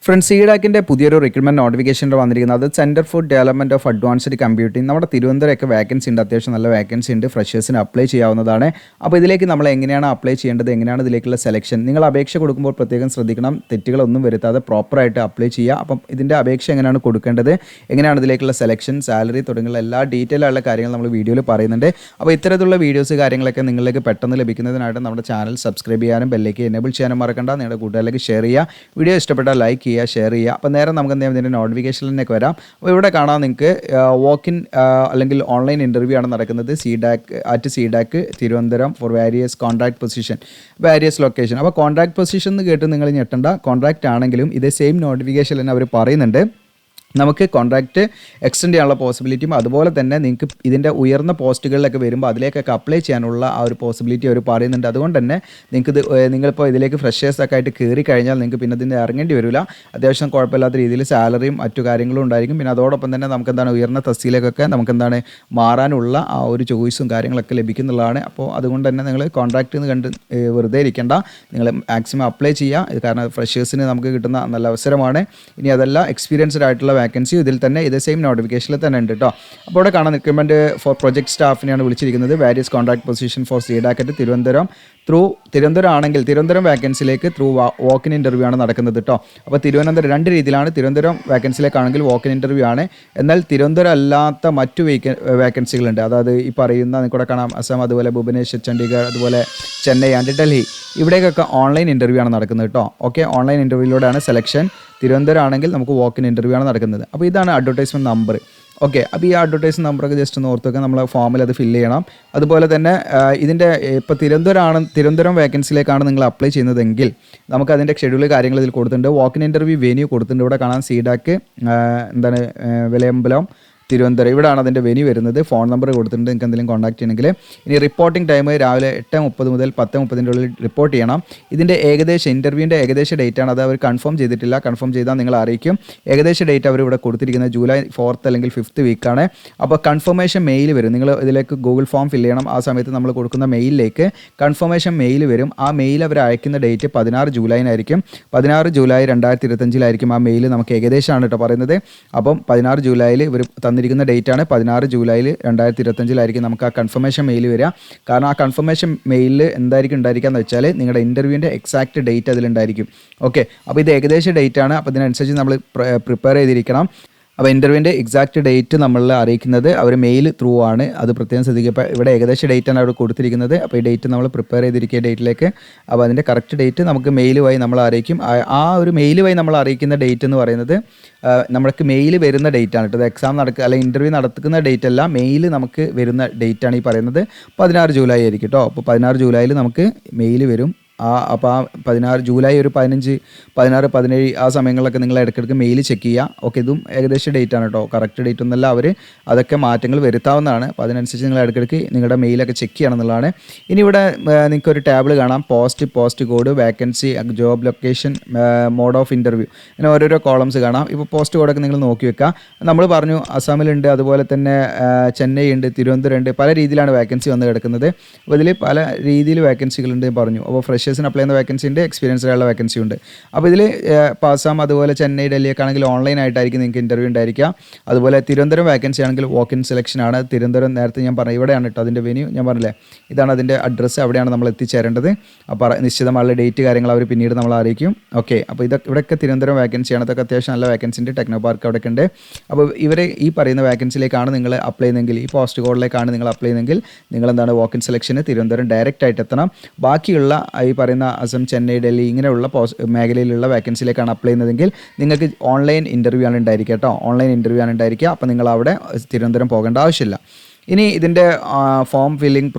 Friends സീഡാക്കിൻ്റെ പുതിയൊരു recruitment notification വന്നിരിക്കുന്നത് centre for development of advanced computing നമ്മുടെ തിരുവനന്തപുരമൊക്കെ വേക്കൻസി ഉണ്ട്, അത്യാവശ്യം നല്ല വേക്കൻസി ഉണ്ട്, ഫ്രഷേഴ്സിന് അപ്ലൈ ചെയ്യാവുന്നതാണ്. അപ്പോൾ ഇതിലേക്ക് നമ്മൾ എങ്ങനെയാണ് അപ്ലൈ ചെയ്യേണ്ടത്, എങ്ങനെയാണ് ഇതിലേക്കുള്ള സെലക്ഷൻ, നിങ്ങൾ അപേക്ഷ കൊടുക്കുമ്പോൾ പ്രത്യേകം ശ്രദ്ധിക്കണം, തെറ്റുകളൊന്നും വരുത്താതെ പ്രോപ്പറായിട്ട് അപ്ലൈ ചെയ്യുക. അപ്പം ഇതിൻ്റെ അപേക്ഷ എങ്ങനെയാണ് കൊടുക്കേണ്ടത്, എങ്ങനെയാണ് ഇതിലേക്കുള്ള സെലക്ഷൻ, സാലറി തുടങ്ങിയുള്ള എല്ലാ ഡീറ്റെയിൽ ആയുള്ള കാര്യങ്ങൾ നമ്മൾ വീഡിയോയിൽ പറയുന്നുണ്ട്. അപ്പോൾ ഇത്തരത്തിലുള്ള വീഡിയോസ് കാര്യങ്ങളൊക്കെ നിങ്ങളിലേക്ക് പെട്ടെന്ന് ലഭിക്കുന്നതിനായിട്ട് നമ്മുടെ ചാനൽ സബ്സ്ക്രൈബ് ചെയ്യാനും ബെല്ലേക്ക് എനേബിൾ ചെയ്യാനും മറക്കണ്ട. നിങ്ങളുടെ കൂട്ടുകാരിലേക്ക് ഷെയർ ചെയ്യുക, വീഡിയോ ഇഷ്ടപ്പെട്ടാൽ ലൈക്ക് ചെയ്യുക, ഷെയർ ചെയ്യുക. അപ്പോൾ നേരെ നമുക്ക് എന്ത് ചെയ്യാം, ഇതിൻ്റെ നോട്ടിഫിക്കേഷനിലേക്ക് വരാം. അപ്പോൾ ഇവിടെ കാണാം നിങ്ങൾക്ക് വോക്കിൻ അല്ലെങ്കിൽ ഓൺലൈൻ ഇൻ്റർവ്യൂ ആണ് നടക്കുന്നത്. സീഡാക്ക് Thiruvananthapuram for various contract position, various location. അപ്പോൾ കോൺട്രാക്ട് പൊസിഷൻ എന്ന് കേട്ട് നിങ്ങൾ ഞെട്ടണ്ട, കോൺട്രാക്റ്റ് ആണെങ്കിലും ഇതേ സെയിം നോട്ടിഫിക്കേഷൻ തന്നെ അവർ പറയുന്നുണ്ട്. നമുക്ക് കോൺട്രാക്റ്റ് എക്സ്റ്റെൻഡ് ചെയ്യാനുള്ള പോസിബിലിറ്റിയും അതുപോലെ തന്നെ നിങ്ങൾക്ക് ഇതിൻ്റെ ഉയർന്ന പോസ്റ്റുകളിലൊക്കെ വരുമ്പോൾ അതിലേക്കൊക്കെ അപ്ലൈ ചെയ്യാനുള്ള ആ ഒരു പോസിബിലിറ്റി അവർ പറയുന്നുണ്ട്. അതുകൊണ്ട് തന്നെ നിങ്ങളിപ്പോൾ ഇതിലേക്ക് ഫ്രഷേഴ്സൊക്കെ ആയിട്ട് കയറി കഴിഞ്ഞാൽ നിങ്ങൾക്ക് പിന്നെ ഇതിൻ്റെ ഇറങ്ങേണ്ടി വരില്ല. അത്യാവശ്യം കുഴപ്പമില്ലാത്ത രീതിയിൽ സാലറിയും മറ്റു കാര്യങ്ങളും ഉണ്ടായിരിക്കും. പിന്നെ അതോടൊപ്പം തന്നെ നമുക്കെന്താണ് ഉയർന്ന തസ്തിയിലേക്കൊക്കെ നമുക്കെന്താണ് മാറാനുള്ള ആ ഒരു ചോയ്സും കാര്യങ്ങളൊക്കെ ലഭിക്കുന്നുള്ളതാണ്. അപ്പോൾ അതുകൊണ്ട് തന്നെ നിങ്ങൾ കോൺട്രാക്റ്റ് എന്ന് കണ്ട് വെറുതെ ഇരിക്കേണ്ട, നിങ്ങൾ മാക്സിമം അപ്ലൈ ചെയ്യുക. ഇത് കാരണം ഫ്രഷേഴ്സിന് നമുക്ക് കിട്ടുന്ന നല്ല അവസരമാണ്. ഇനി അതല്ല എക്സ്പീരിയൻസ്ഡ് ആയിട്ടുള്ള വേക്കൻസി ഇതിൽ തന്നെ ഇത് സെയിം നോട്ടിഫിക്കേഷനിൽ തന്നെ ഉണ്ട് കേട്ടോ. അപ്പോൾ ഇവിടെ കാണാൻ റിക്രൂട്ട്മെൻറ്റ് ഫോർ പ്രൊജക്ട് സ്റ്റാഫിനെയാണ് വിളിച്ചിരിക്കുന്നത്. വാരിയസ് കോൺട്രാക്ട് പൊസിഷൻ ഫോർ സീഡാക്കറ്റ് തിരുവനന്തപുരം. തിരുവനന്തപുരം ആണെങ്കിൽ തിരുവനന്തപുരം വേക്കൻസിയിലേക്ക് വാക്കിൻ ഇൻ്റർവ്യൂ ആണ് നടക്കുന്നത് കേട്ടോ. അപ്പോൾ തിരുവനന്തപുരം രണ്ട് രീതിയിലാണ്. തിരുവനന്തപുരം വേക്കൻസിയിലേക്കാണെങ്കിൽ വാക്കിൻ ഇൻ്റർവ്യൂ ആണ്. എന്നാൽ തിരുവനന്തപുരം അല്ലാത്ത മറ്റു വേക്കൻസികളുണ്ട്. അതായത് ഈ പറയുന്ന നിങ്ങൾക്കൂടെ കാണാം അസം, അതുപോലെ ഭുവനേശ്വർ, ചണ്ഡീഗഡ്, അതുപോലെ ചെന്നൈ ആൻഡ് ഡൽഹി, ഇവിടേക്കൊക്കെ ഓൺലൈൻ ഇൻ്റർവ്യൂ ആണ് നടക്കുന്നത് കേട്ടോ. ഓക്കെ, ഓൺലൈൻ ഇൻ്റർവ്യൂയിലൂടെയാണ് സെലക്ഷൻ. തിരുവനന്തപുരം ആണെങ്കിൽ നമുക്ക് വാക്കിൻ ഇൻ്റർവ്യൂ ആണ് നടക്കുന്നത്. അപ്പോൾ ഇതാണ് അഡ്വർടൈസ്മെൻറ്റ് നമ്പർ. ഓക്കെ, അപ്പോൾ ഈ അഡ്വർടൈസ്മെൻറ്റ് നമ്പറൊക്കെ ജസ്റ്റ് ഒന്ന് ഓർത്ത് വെക്കാം, നമ്മൾ ഫോമിൽ അത് ഫില്ല് ചെയ്യണം. അതുപോലെ തന്നെ ഇതിൻ്റെ ഇപ്പോൾ തിരുവനന്തപുരം വേക്കൻസിയിലേക്കാണ് നിങ്ങൾ അപ്ലൈ ചെയ്യുന്നതെങ്കിൽ നമുക്ക് അതിൻ്റെ ഷെഡ്യൂൾ കാര്യങ്ങൾ ഇതിൽ കൊടുത്തിട്ടുണ്ട്. വാക്കിൻ ഇൻ്റർവ്യൂ വെന്യൂ കൊടുത്തിട്ടുണ്ട്. ഇവിടെ കാണാൻ സീഡാക്ക് വിലയമ്പലം തിരുവനന്തപുരം, ഇവിടെയാണ് അതിൻ്റെ വെന്യൂ വരുന്നത്. ഫോൺ നമ്പർ കൊടുത്തിട്ടുണ്ട്, നിങ്ങൾക്ക് എന്തെങ്കിലും കോൺടാക്ട് ചെയ്യണമെങ്കിൽ. ഇനി റിപ്പോർട്ടിംഗ് ടൈം രാവിലെ 8:30 മുതൽ 10:30 ഉള്ളിൽ റിപ്പോർട്ട് ചെയ്യണം. ഇതിൻ്റെ ഇൻ്റർവ്യൂവിൻ്റെ ഏകദേശ ഡേറ്റ് ആണ്, അത് അവർ കൺഫേം ചെയ്തിട്ടില്ല. കൺഫേം ചെയ്താൽ നിങ്ങൾ അറിയിക്കും. ഏകദേശ ഡേറ്റ് അവർ ഇവിടെ കൊടുത്തിരിക്കുന്നത് ജൂലൈ 4th അല്ലെങ്കിൽ 5th വീക്കാണ്. അപ്പോൾ കൺഫർമേഷൻ മെയിൽ വരും. നിങ്ങൾ ഇതിലേക്ക് ഗൂഗിൾ ഫോം ഫില്ല് ചെയ്യണം. ആ സമയത്ത് നമ്മൾ കൊടുക്കുന്ന മെയിലിലേക്ക് കൺഫർമേഷൻ മെയിൽ വരും. ആ മെയിൽ അവർ അയക്കുന്ന ഡേറ്റ് 16 ജൂലൈനായിരിക്കും. 16 ജൂലൈ 2025 ആ മെയിൽ നമുക്ക് ഏകദേശമാണ് കേട്ടോ പറയുന്നത്. അപ്പം 16 ജൂലൈയിൽ ഇവർ തന്നിരിക്കുന്ന ഡേറ്റ് ആണ്. 16 ജൂലൈ 2025 നമുക്ക് ആ കൺഫർമേഷൻ മെയിൽ വരിക. കാരണം ആ കൺഫർമേഷൻ മെയിലിൽ എന്തായിരിക്കും ഉണ്ടായിരിക്കുക എന്ന് വെച്ചാൽ നിങ്ങളുടെ ഇൻ്റർവ്യൂവിൻ്റെ എക്സാക്റ്റ് ഡേറ്റ് അതിലുണ്ടായിരിക്കും. ഓക്കെ, അപ്പോൾ ഇത് ഏകദേശ ഡേറ്റ് ആണ്. അപ്പോൾ ഇതിനനുസരിച്ച് നമ്മൾ പ്രിപ്പയർ ചെയ്തിരിക്കണം. അപ്പോൾ ഇൻ്റർവ്യൂവിൻ്റെ എക്സാക്റ്റ് ഡേറ്റ് നമ്മളെ അറിയിക്കുന്നത് അവർ മെയിൽ ത്രൂ ആണ്. അത് പ്രത്യേകം ശ്രദ്ധിക്കുക. ഇപ്പോൾ ഇവിടെ ഏകദേശ ഡേറ്റാണ് അവിടെ കൊടുത്തിരിക്കുന്നത്. അപ്പോൾ ഈ ഡേറ്റ് നമ്മൾ പ്രിപ്പയർ ചെയ്തിരിക്കുക ഡേറ്റിലേക്ക്. അപ്പോൾ അതിൻ്റെ കറക്റ്റ് ഡേറ്റ് നമുക്ക് മെയിൽ വഴി നമ്മൾ അറിയിക്കും. ആ ഒരു മെയിൽ വഴി നമ്മൾ അറിയിക്കുന്ന ഡേറ്റ് എന്ന് പറയുന്നത് നമുക്ക് മെയിൽ വരുന്ന ഡേറ്റ് ആണ് കേട്ടോ. ഇത് എക്സാം അല്ലെങ്കിൽ ഇൻ്റർവ്യൂ നടക്കുന്ന ഡേറ്റ് അല്ല, മെയിൽ നമുക്ക് വരുന്ന ഡേറ്റ് ആണ് ഈ പറയുന്നത്. 16 ജൂലൈ ആയിരിക്കും കേട്ടോ. അപ്പോൾ 16 ജൂലൈയിൽ നമുക്ക് മെയിൽ വരും. അപ്പോൾ ആ 16 ജൂലൈ ഒരു 15, 16, 17 ആ സമയങ്ങളിലൊക്കെ നിങ്ങൾ ഇടയ്ക്കിടയ്ക്ക് മെയിൽ ചെക്ക് ചെയ്യുക. ഓക്കെ, ഇതും ഏകദേശം ഡേറ്റ് ആണ് കേട്ടോ, കറക്റ്റ് ഡേറ്റ് ഒന്നല്ല. അവർ അതൊക്കെ മാറ്റങ്ങൾ വരുത്താവുന്നതാണ്. അപ്പോൾ അതിനനുസരിച്ച് നിങ്ങൾ ഇടയ്ക്കിടയ്ക്ക് നിങ്ങളുടെ മെയിലൊക്കെ ചെക്ക് ചെയ്യണം എന്നുള്ളതാണ്. ഇനി ഇവിടെ നിങ്ങൾക്കൊരു ടേബിൾ കാണാം, post code, vacancy, job location, mode of interview, ഇങ്ങനെ ഓരോരോ കോളംസ് കാണാം. ഇപ്പോൾ പോസ്റ്റ് കോഡൊക്കെ നിങ്ങൾ നോക്കി വെക്കുക. നമ്മൾ പറഞ്ഞു അസാമിലുണ്ട്, അതുപോലെ തന്നെ ചെന്നൈ ഉണ്ട്, തിരുവനന്തപുരം ഉണ്ട്, പല രീതിയിലാണ് വേക്കൻസി വന്ന് കിടക്കുന്നത്. അപ്പോൾ ഇതിൽ പല രീതിയിൽ വേക്കൻസികളുണ്ട് പറഞ്ഞു. അപ്പോൾ ഫ്രഷേഴ്സിന് അപ്ലൈ ചെയ്യുന്ന വേക്കൻസി ഉണ്ട്, എക്സ്പീരിയൻസിലുള്ള വേക്കൻസി ഉണ്ട്. അപ്പോൾ ഇതിൽ ആസാം, അതുപോലെ ചെന്നൈ, ഡൽഹിയൊക്കെ ആണെങ്കിൽ ഓൺലൈൻ ആയിട്ടായിരിക്കും നിങ്ങൾക്ക് ഇൻ്റർവ്യൂ ഉണ്ടായിരിക്കുക. അതുപോലെ തിരുവനന്തപുരം വേക്കൻസി ആണെങ്കിൽ വാക്ക് ഇൻ സെലക്ഷൻ ആണ്. തിരുവനന്തപുരം നേരത്തെ ഞാൻ പറഞ്ഞു ഇവിടെയാണ് കേട്ടോ അതിൻ്റെ വെന്യൂ, ഞാൻ പറഞ്ഞില്ലേ ഇതാണ് അതിൻ്റെ അഡ്രസ്സ്, അവിടെയാണ് നമ്മൾ എത്തിച്ചേരേണ്ടത്. അപ്പോൾ നിശ്ചിതമായുള്ള ഡേറ്റ് കാര്യങ്ങൾ അവർ പിന്നീട് നമ്മൾ അറിയിക്കും. ഓക്കെ, അപ്പോൾ ഇവിടെയൊക്കെ തിരുവനന്തപുരം വേക്കൻസിയാണ്. അതൊക്കെ അത്യാവശ്യം നല്ല വേക്കൻസി ഉണ്ട്. ടെക്നോ പാർക്ക് അവിടെയൊക്കെ ഉണ്ട്. അപ്പോൾ ഇവരെ ഈ പറയുന്ന വേക്കൻസിയിലേക്കാണ് നിങ്ങൾ അപ്ലൈ ചെയ്യുന്നതെങ്കിൽ, ഈ പോസ്റ്റ് കോഡിലേക്കാണ് നിങ്ങൾ അപ്ലൈ ചെയ്യുന്നതെങ്കിൽ നിങ്ങൾ എന്താണ് walk in selection Thiruvananthapuram direct ആയിട്ട് എത്തണം. ബാക്കിയുള്ള ഈ പറയുന്ന അസം, ചെന്നൈ, ഡൽഹി ഇങ്ങനെയുള്ള മേഖലയിലുള്ള വേക്കൻസിയിലേക്കാണ് അപ്ലൈ ചെയ്യുന്നതെങ്കിൽ നിങ്ങൾക്ക് ഓൺലൈൻ ഇൻ്റർവ്യൂ ആണ് ഉണ്ടായിരിക്കുക കേട്ടോ. ഓൺലൈൻ ഇൻ്റർവ്യൂ ആണ് ഉണ്ടായിരിക്കുക. അപ്പോൾ നിങ്ങൾ അവിടെ തിരുവനന്തപുരം പോകേണ്ട ആവശ്യമില്ല. ഇനി ഇതിൻ്റെ ഫോം ഫില്ലിംഗ്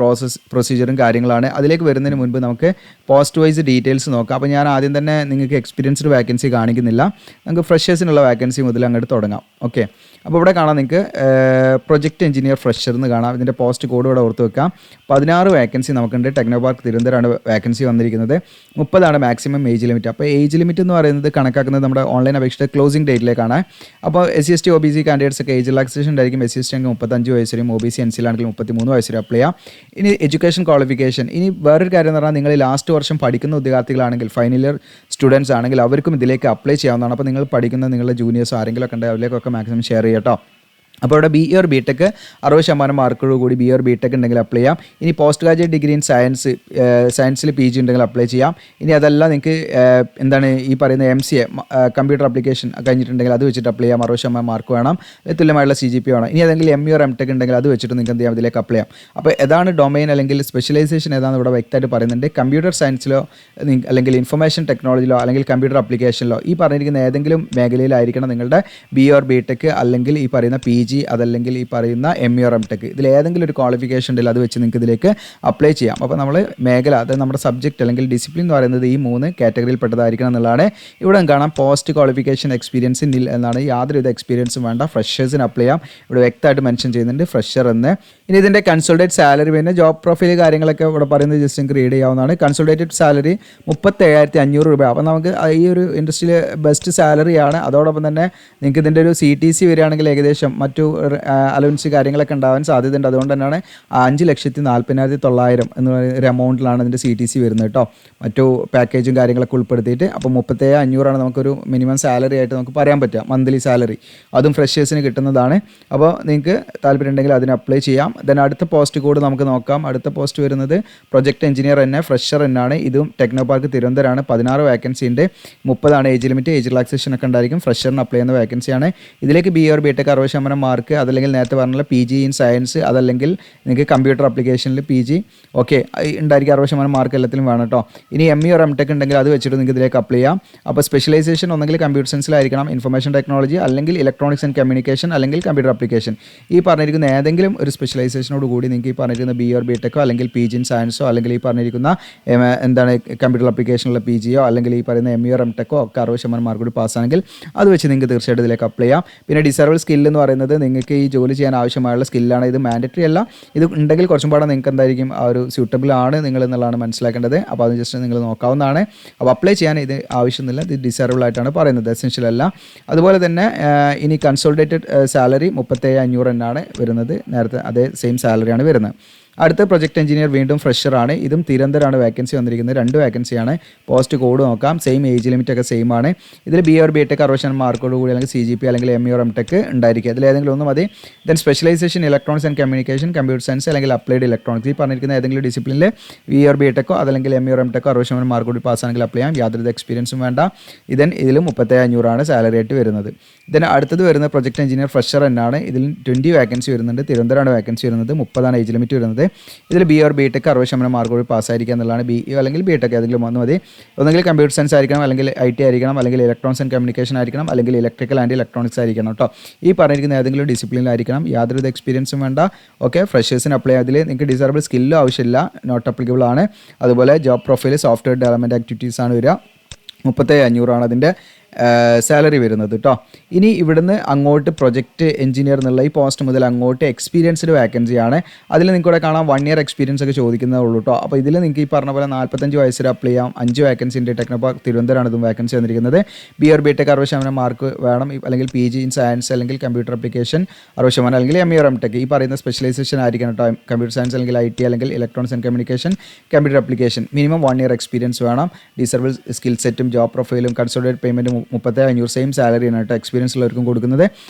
പ്രൊസീജിയറും കാര്യങ്ങളാണ്. അതിലേക്ക് വരുന്നതിന് മുൻപ് നമുക്ക് പോസ്റ്റ് വൈസ് ഡീറ്റെയിൽസ് നോക്കാം. അപ്പോൾ ഞാൻ ആദ്യം തന്നെ നിങ്ങൾക്ക് എക്സ്പീരിയൻസ്ഡ് വേക്കൻസി കാണിക്കുന്നില്ല, നമുക്ക് ഫ്രഷേഴ്സിനുള്ള വേക്കൻസി മുതൽ അങ്ങോട്ട് തുടങ്ങാം. ഓക്കെ, അപ്പോൾ ഇവിടെ കാണാം നിങ്ങൾക്ക് പ്രൊജക്ട് എഞ്ചിനീയർ ഫ്രഷർ എന്ന് കാണാം. ഇതിൻ്റെ പോസ്റ്റ് കോഡ് ഇവിടെ ഓർത്ത് വെക്കാം. 16 വേക്കൻസി നമുക്കുണ്ട്. ടെക്നോ പാർക്ക് തിരുവനന്തപുരമാണ് വേക്കൻസി വന്നിരിക്കുന്നത്. 30 മാക്സിമം ഏജ് ലിമിറ്റ്. അപ്പോൾ ഏജ് ലിമിറ്റ് എന്ന് പറയുന്നത് കണക്കാക്കുന്നത് നമ്മുടെ ഓൺലൈൻ അപേക്ഷയുടെ ക്ലോസിംഗ് ഡേറ്റിലേക്കാണ്. അപ്പോൾ SC/ST OBC കാൻഡിഡേറ്റ്സ് ഒക്കെ ഏജ് റിലാക്സേഷൻ ഉണ്ടായിരിക്കും. SC/ST ആണെങ്കിൽ 35 വയസ്സ് വരെയും, OBC NC ആണെങ്കിൽ 33 വയസ്സ് വരെ അപ്ലൈ ചെയ്യാം. ഇനി എഡ്യൂക്കേഷൻ ക്വാളിഫിക്കേഷൻ, ഇനി വേറൊരു കാര്യം എന്ന് പറഞ്ഞാൽ നിങ്ങൾ ലാസ്റ്റ് വർഷം പഠിക്കുന്ന ഉദ്യോഗാർത്ഥികളാണെങ്കിൽ, ഫൈനൽ ഇയർ സ്റ്റുഡൻസ് ആണെങ്കിൽ അവർക്കും ഇതിലേക്ക് അപ്ലൈ ചെയ്യാവുന്നതാണ്. അപ്പോൾ നിങ്ങൾ പഠിക്കുന്ന നിങ്ങളുടെ ജൂനിയേഴ്സ് ആരെങ്കിലും ഒക്കെ ഉണ്ടെങ്കിൽ അതിലേക്കൊക്കെ മാക്സിമം ഷെയർ ചെയ്യാം കേട്ടോ. അപ്പോൾ ഇവിടെ BA or BTech 60% മാർക്കോട് കൂടി BA or BTech ഉണ്ടെങ്കിൽ അപ്ലൈ ചെയ്യാം. ഇനി പോസ്റ്റ് ഗ്രാജുവേറ്റ് ഡിഗ്രി ഇൻ സയൻസിൽ PG ഉണ്ടെങ്കിൽ അപ്ലൈ ചെയ്യാം. ഇനി അതല്ല നിങ്ങൾക്ക് എന്താണ് ഈ പറയുന്ന MCA കമ്പ്യൂട്ടർ ആപ്ലിക്കേഷൻ കഴിഞ്ഞിട്ടുണ്ടെങ്കിൽ അത് വെച്ചിട്ട് അപ്ലൈ ചെയ്യാം. 60% മാർക്ക് വേണം, തുല്യമായുള്ള CGPA വേണം. ഇനി ഏതെങ്കിലും ME or MTech ഉണ്ടെങ്കിൽ അത് വെച്ചിട്ട് നിങ്ങൾക്ക് എന്ത് ചെയ്യാം, ഇതിലേക്ക് അപ്ലൈ ചെയ്യാം. അപ്പോൾ ഏതാണ് ഡൊമൈൻ അല്ലെങ്കിൽ സ്പെഷ്യലൈസേഷൻ ഏതാണെന്ന് ഇവിടെ വ്യക്തമായിട്ട് പറയുന്നുണ്ട്. കമ്പ്യൂട്ടർ സയൻസിലോ അല്ലെങ്കിൽ ഇൻഫർമേഷൻ ടെക്നോളജിയിലോ അല്ലെങ്കിൽ കമ്പ്യൂട്ടർ ആപ്ലിക്കേഷനിലോ ഈ പറഞ്ഞിരിക്കുന്ന ഏതെങ്കിലും മേഖലയിലായിരിക്കണം നിങ്ങളുടെ BA or BTech അല്ലെങ്കിൽ ഈ പറയുന്ന PG അതല്ലെങ്കിൽ ഈ പറയുന്ന ME or MTech ഇതിലേതെങ്കിലും ഒരു ക്വാളിഫിക്കേഷൻ ഉണ്ടെങ്കിൽ അത് വെച്ച് നിങ്ങൾക്ക് ഇതിലേക്ക് അപ്ലൈ ചെയ്യാം. അപ്പോൾ നമ്മൾ മേഖല, അത് നമ്മുടെ സബ്ജക്റ്റ് അല്ലെങ്കിൽ ഡിസിപ്ലിൻ എന്ന് പറയുന്നത് ഈ 3 കാറ്റഗറിയിൽ പെട്ടതായിരിക്കണം എന്നുള്ളതാണ്. ഇവിടെ കാണാം പോസ്റ്റ് ക്വാളിഫിക്കേഷൻ എക്സ്പീരിയൻസ് നിൽ എന്നാണ്. യാതൊരുവിധ എക്സ്പീരിയൻസും വേണ്ട, ഫ്രഷേഴ്സിന് അപ്ലൈ ചെയ്യാം. ഇവിടെ വ്യക്തമായിട്ട് മെൻഷൻ ചെയ്യുന്നുണ്ട് ഫ്രഷർ എന്ന്. ഇനി ഇതിൻ്റെ കൺസൾട്ടേറ്റ് സാലറി, പിന്നെ ജോബ് പ്രൊഫൈൽ കാര്യങ്ങളൊക്കെ ഇവിടെ പറയുന്നത് ജസ്റ്റ് നിങ്ങൾക്ക് റീഡ് ചെയ്യാവുന്നതാണ്. കൺസൾട്ടേറ്റഡ് സാലറി 37,500 രൂപ. അപ്പോൾ നമുക്ക് ഈ ഒരു ഇൻഡസ്ട്രിയിൽ ബെസ്റ്റ് സാലറിയാണ്. അതോടൊപ്പം തന്നെ നിങ്ങൾക്ക് ഇതിൻ്റെ ഒരു CTC വരികയാണെങ്കിൽ ഏകദേശം മറ്റു അലവൻസ് കാര്യങ്ങളൊക്കെ ഉണ്ടാവാൻ സാധ്യതയുണ്ട്. അതുകൊണ്ട് തന്നെയാണ് 5,40,900 എന്ന് പറയുന്ന ഒരു എമൗണ്ടിലാണ് ഇതിൻ്റെ CTC വരുന്നത് കേട്ടോ, മറ്റു പാക്കേജും കാര്യങ്ങളൊക്കെ ഉൾപ്പെടുത്തിയിട്ട്. അപ്പോൾ 37,500 നമുക്കൊരു മിനിമം സാലറി ആയിട്ട് നമുക്ക് പറയാൻ പറ്റുക, മന്ത്ലി സാലറി. അതും ഫ്രഷേഴ്സിന് കിട്ടുന്നതാണ്. അപ്പോൾ നിങ്ങൾക്ക് താല്പര്യം ഉണ്ടെങ്കിൽ അതിന് അപ്ലൈ ചെയ്യാം. ദെൻ അടുത്ത പോസ്റ്റ് കോഡ് നമുക്ക് നോക്കാം. അടുത്ത പോസ്റ്റ് വരുന്നത് പ്രൊജക്ട് എഞ്ചിനീയർ തന്നെ, ഫ്രഷർ എന്നാണ്. ഇതും ടെക്നോ പാർക്ക് തിരുവനന്തപുരമാണ്. 16 വേക്കൻസി ഉണ്ട്. 30 ഏജ് ലിമിറ്റ്, ഏജ് റിലാക്സേഷൻ ഒക്കെ ഉണ്ടായിരിക്കും. ഫ്രഷറിന് അപ്ലൈ ചെയ്യുന്ന വേക്കൻസിയാണ്. ഇതിലേക്ക് BA or BTech 60% മാർക്ക്, അതല്ലെങ്കിൽ നേരത്തെ പറഞ്ഞ PG ഇൻ സയൻസ്, അതല്ലെങ്കിൽ നിങ്ങൾക്ക് കമ്പ്യൂട്ടർ ആപ്ലിക്കേഷനിൽ PG ഓക്കെ ഉണ്ടായിരിക്കും. 60% മാർക്ക് എല്ലാത്തിലും വേണം കേട്ടോ. ഇനി ME or MTech ഉണ്ടെങ്കിൽ അത് വെച്ചിട്ട് നിങ്ങൾക്ക് ഇതിലേക്ക് അപ്ലൈ ചെയ്യാം. അപ്പോൾ സ്പെഷ്യലൈസേഷൻ ഒന്നെങ്കിൽ കമ്പ്യൂട്ടർ സയൻസിലായിരിക്കണം, ഇൻഫർമേഷൻ ടെക്നോളജി, അല്ലെങ്കിൽ ഇലക്ട്രോണിക്സ് ആൻഡ് കമ്മ്യൂണിക്കേഷൻ, അല്ലെങ്കിൽ കമ്പ്യൂട്ടർ ആപ്ലിക്കേഷൻ. ഈ പറഞ്ഞിരിക്കുന്ന ഏതെങ്കിലും ഒരു സ്പെഷ്യലൈസേഷനോട് കൂടി നിങ്ങൾക്ക് ഈ പറഞ്ഞിരിക്കുന്ന BA or BTech അല്ലെങ്കിൽ PG ഇൻ സയൻസോ, അല്ലെങ്കിൽ ഈ പറഞ്ഞിരിക്കുന്ന എന്താണ് കമ്പ്യൂട്ടർ ആപ്ലിക്കേഷനിലുള്ള PGയോ, അല്ലെങ്കിൽ ഈ പറയുന്ന ME or MTech ഒക്കെ 60% മാർക്ക് കൂടി പാസ്സാണെങ്കിൽ അത് വെച്ച് നിങ്ങൾക്ക് തീർച്ചയായിട്ടും ഇതിലേക്ക് അപ്ലൈ ചെയ്യാം. പിന്നെ ഡിസേബിൾ സ്കിൽ എന്ന് പറയുന്നത് നിങ്ങൾക്ക് ഈ ജോലി ചെയ്യാൻ ആവശ്യമായുള്ള സ്കില്ലാണ്. ഇത് മാൻഡറ്ററി അല്ല. ഇത് ഉണ്ടെങ്കിൽ കുറച്ചും പാടെ നിങ്ങൾക്ക് എന്തായിരിക്കും ആ ഒരു സ്യൂട്ടബിൾ ആണ് നിങ്ങൾ എന്നുള്ളതാണ് മനസ്സിലാക്കേണ്ടത്. അപ്പോൾ അത് ജസ്റ്റ് നിങ്ങൾ നോക്കാവുന്നതാണ്. അപ്പോൾ അപ്ലൈ ചെയ്യാൻ ഇത് ആവശ്യമില്ല, ഇത് ഡിസേബിൾ ആയിട്ടാണ് പറയുന്നത്, എസെൻഷ്യൽ അല്ല. അതുപോലെ തന്നെ ഇനി കൺസോൾട്ടേറ്റഡ് സാലറി 37,500 എന്നാണ് വരുന്നത്. നേരത്തെ അതേ സെയിം സാലറിയാണ് വരുന്നത്. അടുത്ത പ്രൊജക്ട് എഞ്ചിനീയർ വീണ്ടും ഫ്രഷറാണ്. ഇതും തിരുവനന്തപുരമാണ് വേക്കൻസി വന്നിരിക്കുന്നത്. 2 വേക്കൻസിയാണ്. പോസ്റ്റ് കോഡ് നോക്കാം. സെയിം ഏജ് ലിമിറ്റ് ഒക്കെ സെയിം ആണ്. ഇതിൽ BA or BTech 60% മാർക്കോട് കൂടി അല്ലെങ്കിൽ CGP അല്ലെങ്കിൽ ME or MTech ഉണ്ടായിരിക്കുക. ഇതിലേതെങ്കിലും ഒന്ന് മതി. Then specialisation electronics and communication, computer science അല്ലെങ്കിൽ അപ്ലൈഡ് ഇലക്ട്രോണിക്സ്. ഈ പറഞ്ഞിരിക്കുന്ന ഏതെങ്കിലും ഡിസിപ്ലിനിൽ BA or BTech അല്ലെങ്കിൽ ME or MTech 60% മാർക്ക് കൂടി പാസ്സാണെങ്കിൽ അപ്ലൈ ചെയ്യാം. യാതൊരു എക്സ്പീരിയൻസും വേണ്ട. ഇതിലും 37,500 സാലറി ആയിട്ട് വരുന്നത്. ഇതിന് അടുത്തത് വരുന്നത് പ്രൊജക്ട് എഞ്ചിനീയർ ഫ്രഷർ എന്നാണ്. ഇതിൽ 20 വേക്കൻസി വരുന്നുണ്ട്. തിരുവനന്തപുരമാണ് വേക്കൻസി വരുന്നത്. 30 ഏജ് ലിമിറ്റ് വരുന്നത്. ഇതിൽ BA or BTech 60% മാർക്ക് കൂടി പാസ്സായിരിക്കുക എന്നുള്ളതാണ്. BA അല്ലെങ്കിൽ BTech ഏതെങ്കിലും ഒന്ന് മതി. ഒന്നെങ്കിൽ കമ്പ്യൂട്ടർ സയൻസ് ആയിരിക്കണം, അല്ലെങ്കിൽ IT ആയിരിക്കണം, അല്ലെങ്കിൽ ഇലക്ട്രോണിക്സ് ആൻഡ് കമ്മ്യൂണിക്കേഷൻ ആയിരിക്കണം, അല്ലെങ്കിൽ ഇലക്ട്രിക്കൽ ആൻഡ് ഇലക്ട്രോണിക്സ് ആയിരിക്കണം കേട്ടോ. ഈ പറഞ്ഞിരിക്കുന്ന ഏതെങ്കിലും ഡിസിപ്ലിനിലായിരിക്കണം. യാതൊരു എക്സ്പീരിയൻസും വേണ്ട. ഓക്കെ, ഫ്രഷേഴ്സിന് അപ്ലൈ ചെയ്യാം. ഇതിൽ നിങ്ങൾക്ക് ഡിസേബിൾ സ്കില്ലും ആവശ്യമില്ല, നോട്ട് അപ്ലിക്കബിൾ ആണ്. അതുപോലെ job profile software development activities ആണ് വരിക. 37,500 അതിൻ്റെ സാലറി വരുന്നത് കേട്ടോ. ഇനി ഇവിടുന്ന് അങ്ങോട്ട് പ്രൊജക്റ്റ് എഞ്ചിനീയർ എന്നുള്ള ഈ പോസ്റ്റ് മുതൽ അങ്ങോട്ട് എക്സ്പീരിയൻസ്ഡ് വേക്കൻസിയാണ്. അതിൽ നിങ്ങൾക്കിവിടെ കാണാം 1 ഇയർ എക്സ്പീരിയൻസ് ഒക്കെ ചോദിക്കുന്നതേ ഉള്ളൂ കേട്ടോ. അപ്പോൾ ഇതിൽ നിങ്ങൾക്ക് ഈ പറഞ്ഞ പോലെ 45 വയസ്സ് വരെ അപ്ലൈ ചെയ്യാം. 5 വേക്കൻസി ഉണ്ട്. ടെക്നോ പാർക്ക് തിരുവനന്തപുരമാണ് ഇതും വേക്കൻസി വന്നിരിക്കുന്നത്. BA or BTech 60% മാർക്ക് വേണം, അല്ലെങ്കിൽ PG ഇൻ സയൻസ് അല്ലെങ്കിൽ കമ്പ്യൂട്ടർ ആപ്ലിക്കേഷൻ 60%, അല്ലെങ്കിൽ ME or MTech ഈ പറയുന്ന സ്പെഷ്യലൈസേഷൻ ആയിരിക്കണം കേട്ടോ. കമ്പ്യൂട്ടർ സയൻസ് അല്ലെങ്കിൽ IT അല്ലെങ്കിൽ electronics and communication, computer application. Minimum 1 year experience വേണം. ഡിസേബിൾ സ്കിൽ സെറ്റും ജോബ് പ്രൊഫൈലും കൺസോൾട്ടേറ്റ് പേയ്മെൻറ്റും 37,500 സെയിം സാലറിയാണ് കേട്ടോ എക്സ്പീരിയൻസ് ഉള്ളവർക്കും കൊടുക്കുന്നത്.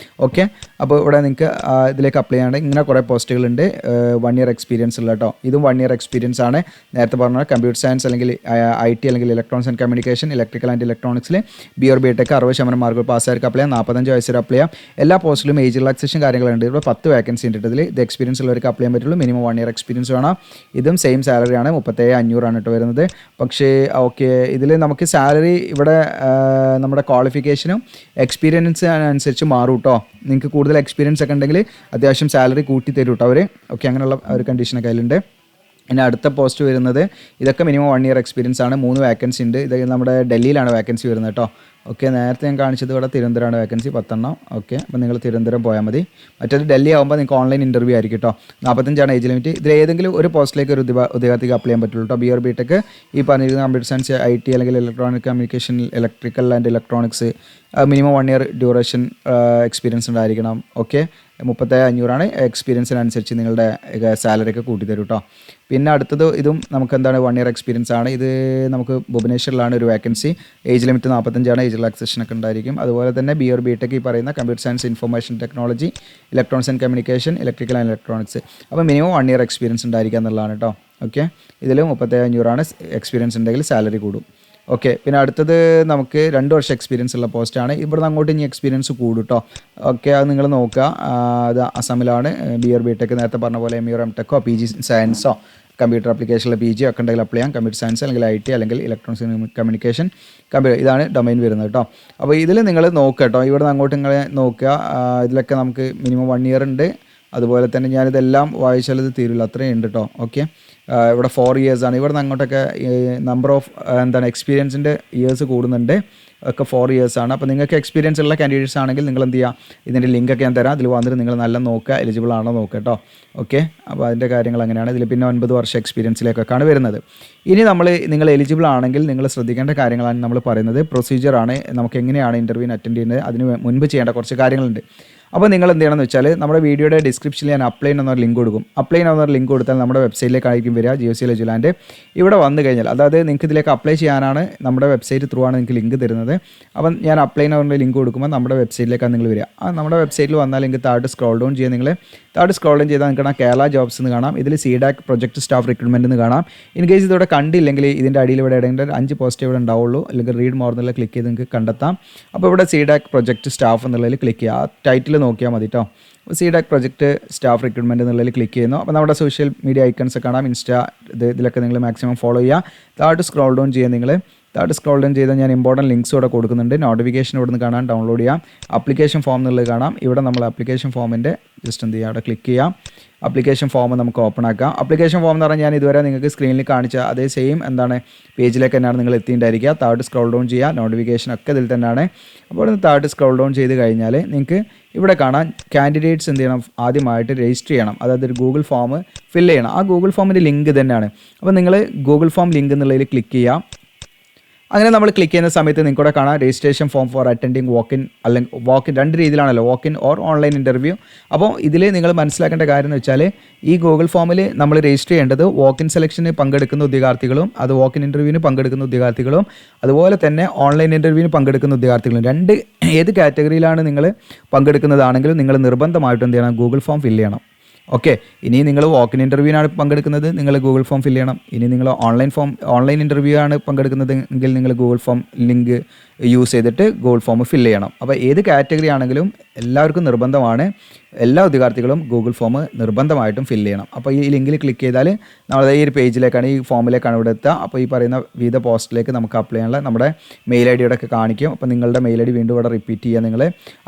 ഓക്കെ, അപ്പോൾ ഇവിടെ നിങ്ങൾക്ക് ഇതിലേക്ക് അപ്ലൈ ചെയ്യാണ്ട് ഇങ്ങനെ കുറേ പോസ്റ്റുകളുണ്ട്. 1 ഇയർ എക്സ്പീരിയൻസ് ഉള്ള കേട്ടോ. ഇതും 1 ഇയർ എക്സ്പീരിയൻസ് ആണ്. നേരത്തെ പറഞ്ഞ കമ്പ്യൂട്ടർ സയൻസ് അല്ലെങ്കിൽ IT അല്ലെങ്കിൽ electronics and communication, electrical and ഇലക്ട്രോണിക്സിൽ BA or BTech 60% മാർക്ക് പാസ്സായവർക്ക് അപ്ലൈ ചെയ്യാം. 45 വയസ്സ് വരെ അപ്ലൈ ചെയ്യാം. എല്ലാ പോസ്റ്റിലും ഏജ് റിലാക്സേഷൻ കാര്യങ്ങളുണ്ട്. ഇവിടെ 10 വേക്കൻസി ഉണ്ട്. ഇതിൽ ഇത് എക്സ്പീരിയൻസ് ഉള്ളവർക്ക് അപ്ലൈ ചെയ്യാൻ പറ്റുള്ളൂ. മിനിമം 1 ഇയർ എക്സ്പീരിയൻസ് വേണം. ഇതും സെയിം സാലറിയാണ്. 37,500 കേട്ടോ വരുന്നത്. പക്ഷേ ഓക്കെ, ഇതിൽ നമുക്ക് സാലറി ഇവിടെ നമ്മുടെ ക്വാളിഫിക്കേഷനും എക്സ്പീരിയൻസ് അനുസരിച്ച് മാറും കേട്ടോ. നിങ്ങൾക്ക് കൂടുതൽ എക്സ്പീരിയൻസ് ഒക്കെ ഉണ്ടെങ്കിൽ അത്യാവശ്യം സാലറി കൂട്ടി തരും കേട്ടോ അവർ. ഓക്കെ, അങ്ങനെയുള്ള ഒരു കണ്ടീഷനൊക്കെ അതിലുണ്ട്. ഇനി അടുത്ത പോസ്റ്റ് വരുന്നത് ഇതൊക്കെ മിനിമം 1 ഇയർ എക്സ്പീരിയൻസ് ആണ്. 3 വേക്കൻസി ഉണ്ട്. ഇത് നമ്മുടെ ഡൽഹിയിലാണ് വേക്കൻസി വരുന്നത് കേട്ടോ. ഓക്കെ, നേരത്തെ ഞാൻ കാണിച്ചത് ഇവിടെ തിരുവനന്തപുരമാണ് വേക്കൻസി 10 ഓക്കെ, അപ്പോൾ നിങ്ങൾ തിരുവനന്തപുരം പോയാൽ മതി. മറ്റേത് ഡൽഹി ആകുമ്പോൾ നിങ്ങൾക്ക് ഓൺലൈൻ ഇൻ്റർവ്യൂ ആയിരിക്കും കേട്ടോ. 45 ഏജ് ലിമിറ്റ്. ഇതിൽ ഏതെങ്കിലും ഒരു പോസ്റ്റിലേക്ക് ഒരു ഉദ്യോഗാർത്ഥിക്ക് അപ്ലൈ ചെയ്യാൻ പറ്റുള്ളൂ കേട്ടോ. BR BTech ഈ പറഞ്ഞിരിക്കുന്ന കമ്പ്യൂട്ടർ സയൻസ്, IT അല്ലെങ്കിൽ electronic communication, electrical and electronics, minimum 1 year duration experience ഉണ്ടായിരിക്കണം. ഓക്കെ, 37,500 എക്സ്പീരിയൻസിനനുസരിച്ച് നിങ്ങളുടെ സാലറി ഒക്കെ കൂട്ടി തരും കേട്ടോ. പിന്നെ അടുത്തത് ഇതും നമുക്ക് എന്താണ് 1 ഇയർ എക്സ്പീരിയൻസ് ആണ്. ഇത് നമുക്ക് ഭുവനേശ്വറിലാണ് ഒരു vacancy. Age limit 45, age relaxation ഒക്കെ ഉണ്ടായിരിക്കും. അതുപോലെ തന്നെ BR BTech ഈ പറയുന്ന computer science, information technology, electronics and communication, electrical and electronics. അപ്പോൾ മിനിമം 1 ഇയർ എക്സ്പീരിയൻസ് ഉണ്ടായിരിക്കുക എന്നുള്ളതാണ് കേട്ടോ. ഓക്കെ, ഇതിൽ 37,500 എക്സ്പീരിയൻസ് ഉണ്ടെങ്കിൽ സാലറി കൂടും. ഓക്കെ, പിന്നെ അടുത്തത് നമുക്ക് 2 വർഷം എക്സ്പീരിയൻസ് ഉള്ള പോസ്റ്റാണ്. ഇവിടുന്ന് അങ്ങോട്ട് ഇനി എക്സ്പീരിയൻസ് കൂടും കേട്ടോ. ഓക്കെ, അത് നിങ്ങൾ നോക്കുക. അത് അസമിലാണ്. BR BTech നേരത്തെ പറഞ്ഞ പോലെ ME or MTech PG സയൻസോ കമ്പ്യൂട്ടർ ആപ്ലിക്കേഷനിലെ PG ഒക്കെ ഉണ്ടെങ്കിൽ അപ്ലൈ ചെയ്യാം. കമ്പ്യൂട്ടർ സയൻസ് അല്ലെങ്കിൽ IT അല്ലെങ്കിൽ ഇലക്ട്രോണിക്സ് കമ്മ്യൂണിക്കേഷൻ ഇതാണ് ഡൊമൈൻ വരുന്നത് കേട്ടോ. അപ്പോൾ ഇതിൽ നിങ്ങൾ നോക്കുക കേട്ടോ. ഇവിടുന്ന് അങ്ങോട്ട് നിങ്ങൾ നോക്കുക. ഇതിലൊക്കെ നമുക്ക് മിനിമം 1 ഇയർ ഉണ്ട്. അതുപോലെ തന്നെ ഞാനിതെല്ലാം വായിച്ചാൽ ഇത് തീരില്ല, അത്രയും ഉണ്ട് കേട്ടോ. ഓക്കെ, ഇവിടെ 4 ഇയേഴ്സാണ്. ഇവിടെ നിന്ന് അങ്ങോട്ടൊക്കെ നമ്പർ ഓഫ് എക്സ്പീരിയൻസിൻ്റെ ഇയേഴ്സ് കൂടുന്നുണ്ട്. ഒക്കെ 4 ഇയേഴ്സാണ്. അപ്പോൾ നിങ്ങൾക്ക് എക്സ്പീരിയൻസ് ഉള്ള കാൻഡിഡേറ്റ്സ് ആണെങ്കിൽ നിങ്ങൾ എന്ത് ചെയ്യുക, ഇതിൻ്റെ ലിങ്കൊക്കെ ഞാൻ തരാം. ഇതിൽ വന്നിട്ട് നിങ്ങൾ നല്ല നോക്കുക, എലിജിബിൾ ആണോ നോക്കുക കേട്ടോ. ഓക്കെ, അപ്പോൾ അതിൻ്റെ കാര്യങ്ങൾ അങ്ങനെയാണ്. ഇതിൽ പിന്നെ 9 വർഷം എക്സ്പീരിയൻസിലേക്കൊക്കെയാണ് വരുന്നത്. ഇനി നിങ്ങൾ എലിജിബിൾ ആണെങ്കിൽ നിങ്ങൾ ശ്രദ്ധിക്കേണ്ട കാര്യങ്ങളാണ് നമ്മൾ പറയുന്നത്. പ്രൊസീജിയറാണ്, നമുക്ക് എങ്ങനെയാണ് ഇൻ്റർവ്യൂവിന് അറ്റൻഡ് ചെയ്യുന്നത്, അതിന് മുൻപ് ചെയ്യേണ്ട കുറച്ച് കാര്യങ്ങളുണ്ട്. അപ്പോൾ നിങ്ങൾ എന്ത് ചെയ്യണമെന്ന് വെച്ചാൽ നമ്മുടെ വീഡിയോയുടെ ഡിസ്ക്രിപ്ഷനിൽ ഞാൻ അപ്ലൈ എന്നൊരു ലിങ്ക് കൊടുക്കും. അപ്ലൈ എന്നൊരു ലിങ്ക് കൊടുത്താൽ നമ്മുടെ വെബ്സൈറ്റിലേക്കായിരിക്കും വരിക, GeoC Legoland. ഇവിടെ വന്നു കഴിഞ്ഞാൽ, അതായത് നിങ്ങൾക്ക് ഇതിലേക്ക് അപ്ലൈ ചെയ്യാനാണ് നമ്മുടെ വെബ്സൈറ്റ് ത്രൂ ആണ് നിങ്ങൾക്ക് ലിങ്ക് തരുന്നത്. അപ്പം ഞാൻ അപ്ലൈ എന്നൊരു ലിങ്ക് കൊടുക്കുമ്പോൾ നമ്മുടെ വെബ്സൈറ്റിലേക്കാണ് നിങ്ങൾ വരിക. നമ്മുടെ വെബ്സൈറ്റിൽ വന്നാൽ നിങ്ങൾക്ക് താഴോട്ട് സ്ക്രോൾ ഡൗൺ ചെയ്യുക. നിങ്ങൾ താഴോട്ട് സ്ക്രോൾ ഡൗൺ ചെയ്താൽ നിങ്ങൾക്ക് കാണാം കേരള ജോബ്സ് എന്ന് കാണാം. ഇതിൽ CDAC പ്രൊജക്ട് സ്റ്റാഫ് റിക്രൂട്ട്മെൻറ്റ് എന്ന് കാണാം. ഇൻ കേസ് ഇതിവിടെ കണ്ടില്ലെങ്കിൽ ഇതിൻ്റെ അടിയിൽ ഇവിടെ ഏതെങ്കിലും 5 പോസ്റ്റ് ഇവിടെ ഉണ്ടാവുള്ളൂ. അല്ലെങ്കിൽ റീഡ് മോർ എന്നുള്ള ക്ലിക്ക് ചെയ്ത് നിങ്ങൾക്ക് കണ്ടെത്താം. അപ്പോൾ ഇവിടെ CDAC പ്രൊജക്ട് സ്റ്റാഫ് എന്നുള്ളതിൽ ക്ലിക്ക് ചെയ്യുക. ആ ടൈറ്റിൽ നോക്കിയാൽ മതി കേട്ടോ. CDAC പ്രൊജക്ട് സ്റ്റാഫ് റിക്രൂട്ട്മെൻറ്റ് എന്നുള്ളതിൽ ക്ലിക്ക് ചെയ്യുന്നു. അപ്പോൾ നമ്മുടെ സോഷ്യൽ മീഡിയ ഐക്കൺസ് കാണാം. ഇതിലൊക്കെ നിങ്ങൾ മാക്സിമം ഫോളോ ചെയ്യുക. താഴോട്ട് സ്ക്രോൾ ഡൗൺ ചെയ്യുക. നിങ്ങൾ താഴോട്ട് സ്ക്രോൾ ഡൗൺ ചെയ്താൽ ഞാൻ ഇമ്പോർട്ടൻറ്റ് ലിങ്ക്സ് ഇവിടെ കൊടുക്കുന്നുണ്ട്. നോട്ടിഫിക്കേഷൻ ഇവിടെ നിന്ന് കാണാൻ, ഡൗൺലോഡ് ചെയ്യാം. ആപ്ലിക്കേഷൻ ഫോം എന്നുള്ളത് കാണാം. ഇവിടെ നമ്മൾ ആപ്ലിക്കേഷൻ ഫോമിൻ്റെ ജസ്റ്റ് എന്ത് ചെയ്യുക, അവിടെ ക്ലിക്ക് ചെയ്യാം. ആപ്ലിക്കേഷൻ ഫോം നമുക്ക് ഓപ്പൺ ആക്കാം. ആപ്ലിക്കേഷൻ ഫോം എന്ന് പറഞ്ഞാൽ ഞാൻ ഇതുവരെ നിങ്ങൾക്ക് സ്ക്രീനിൽ കാണിച്ച അതേ സെയിം പേജിലേക്ക് തന്നെയാണ് നിങ്ങൾ എത്തിയിട്ടുണ്ടായിരിക്കുക. താഴോട്ട് സ്ക്രോൾ ഡൗൺ ചെയ്യുക. നോട്ടിഫിക്കേഷൻ ഒക്കെ ഇതിൽ തന്നെയാണ്. അപ്പോൾ താഴോട്ട് സ്ക്രോൾ ഡൗൺ ചെയ്ത് കഴിഞ്ഞാൽ നിങ്ങൾക്ക് ഇവിടെ കാണാൻ കാൻഡിഡേറ്റ്സ് എന്ത് ചെയ്യണം, ആദ്യമായിട്ട് രജിസ്റ്റർ ചെയ്യണം. അതായത് ഒരു ഗൂഗിൾ ഫോം ഫില്ല് ചെയ്യണം. ആ ഗൂഗിൾ ഫോമിൻ്റെ ലിങ്ക് തന്നെയാണ്. അപ്പോൾ നിങ്ങൾ ഗൂഗിൾ ഫോം ലിങ്ക് എന്നുള്ളതിൽ ക്ലിക്ക് ചെയ്യാം. അങ്ങനെ നമ്മൾ ക്ലിക്ക് ചെയ്യുന്ന സമയത്ത് നിങ്ങൾക്ക് ഇവിടെ കാണാം registration form for attending walk in, അല്ലെങ്കിൽ വാക്കിൻ 2 രീതിയിലാണല്ലോ, വാക്കിൻ ഓർ ഓൺലൈൻ ഇൻ്റർവ്യൂ. അപ്പോൾ ഇതിൽ നിങ്ങൾ മനസ്സിലാക്കേണ്ട കാര്യം എന്ന് വെച്ചാൽ ഈ ഗൂഗിൾ ഫോമിൽ നമ്മൾ രജിസ്റ്റർ ചെയ്യേണ്ടത് വാക്കിൻ സെലക്ഷന് പങ്കെടുക്കുന്ന ഉദ്യോഗാർത്ഥികളും, അത് വാക്കിൻ ഇൻ്റർവ്യൂവിന് പങ്കെടുക്കുന്ന ഉദ്യോഗാർത്ഥികളും, അതുപോലെ തന്നെ ഓൺലൈൻ ഇൻ്റർവ്യൂവിന് പങ്കെടുക്കുന്ന ഉദ്യോഗാർത്ഥികളും. ഏത് കാറ്റഗറിയിലാണ് നിങ്ങൾ പങ്കെടുക്കുന്നതാണെങ്കിലും നിങ്ങൾ നിർബന്ധമായിട്ടും എന്ത് ചെയ്യണം, ഗൂഗിൾ ഫോം ഫില്ല് ചെയ്യണം. ഓക്കെ, ഇനി നിങ്ങൾ വാക്കിൻ ഇൻ്റർവ്യൂവിനാണ് പങ്കെടുക്കുന്നത്, നിങ്ങൾ ഗൂഗിൾ ഫോം ഫില്ല് ചെയ്യണം. ഇനി നിങ്ങൾ ഓൺലൈൻ ഇൻ്റർവ്യൂ ആണ് പങ്കെടുക്കുന്നത് എങ്കിൽ നിങ്ങൾ ഗൂഗിൾ ഫോം ലിങ്ക് യൂസ് ചെയ്തിട്ട് ഗൂഗിൾ ഫോം ഫില്ല് ചെയ്യണം. അപ്പോൾ ഏത് കാറ്റഗറി ആണെങ്കിലും എല്ലാവർക്കും നിർബന്ധമാണ്, എല്ലാ ഉദ്യോഗാർത്ഥികളും ഗൂഗിൾ ഫോം നിർബന്ധമായിട്ടും ഫില്ല് ചെയ്യണം. അപ്പോൾ ഈ ലിങ്കിൽ ക്ലിക്ക് ചെയ്താൽ നമ്മൾ ഈ ഒരു പേജിലേക്കാണ്, ഈ ഫോമിലേക്കാണ് ഇവിടെ എത്തുക. അപ്പോൾ ഈ പറയുന്ന വിവിധ പോസ്റ്റിലേക്ക് നമുക്ക് അപ്ലൈ ചെയ്യാനുള്ള നമ്മുടെ മെയിൽ ID ഒക്കെ കാണിക്കും. അപ്പോൾ നിങ്ങളുടെ മെയിൽ ID വീണ്ടും ഇവിടെ റിപ്പീറ്റ് ചെയ്യുക നിങ്ങൾ.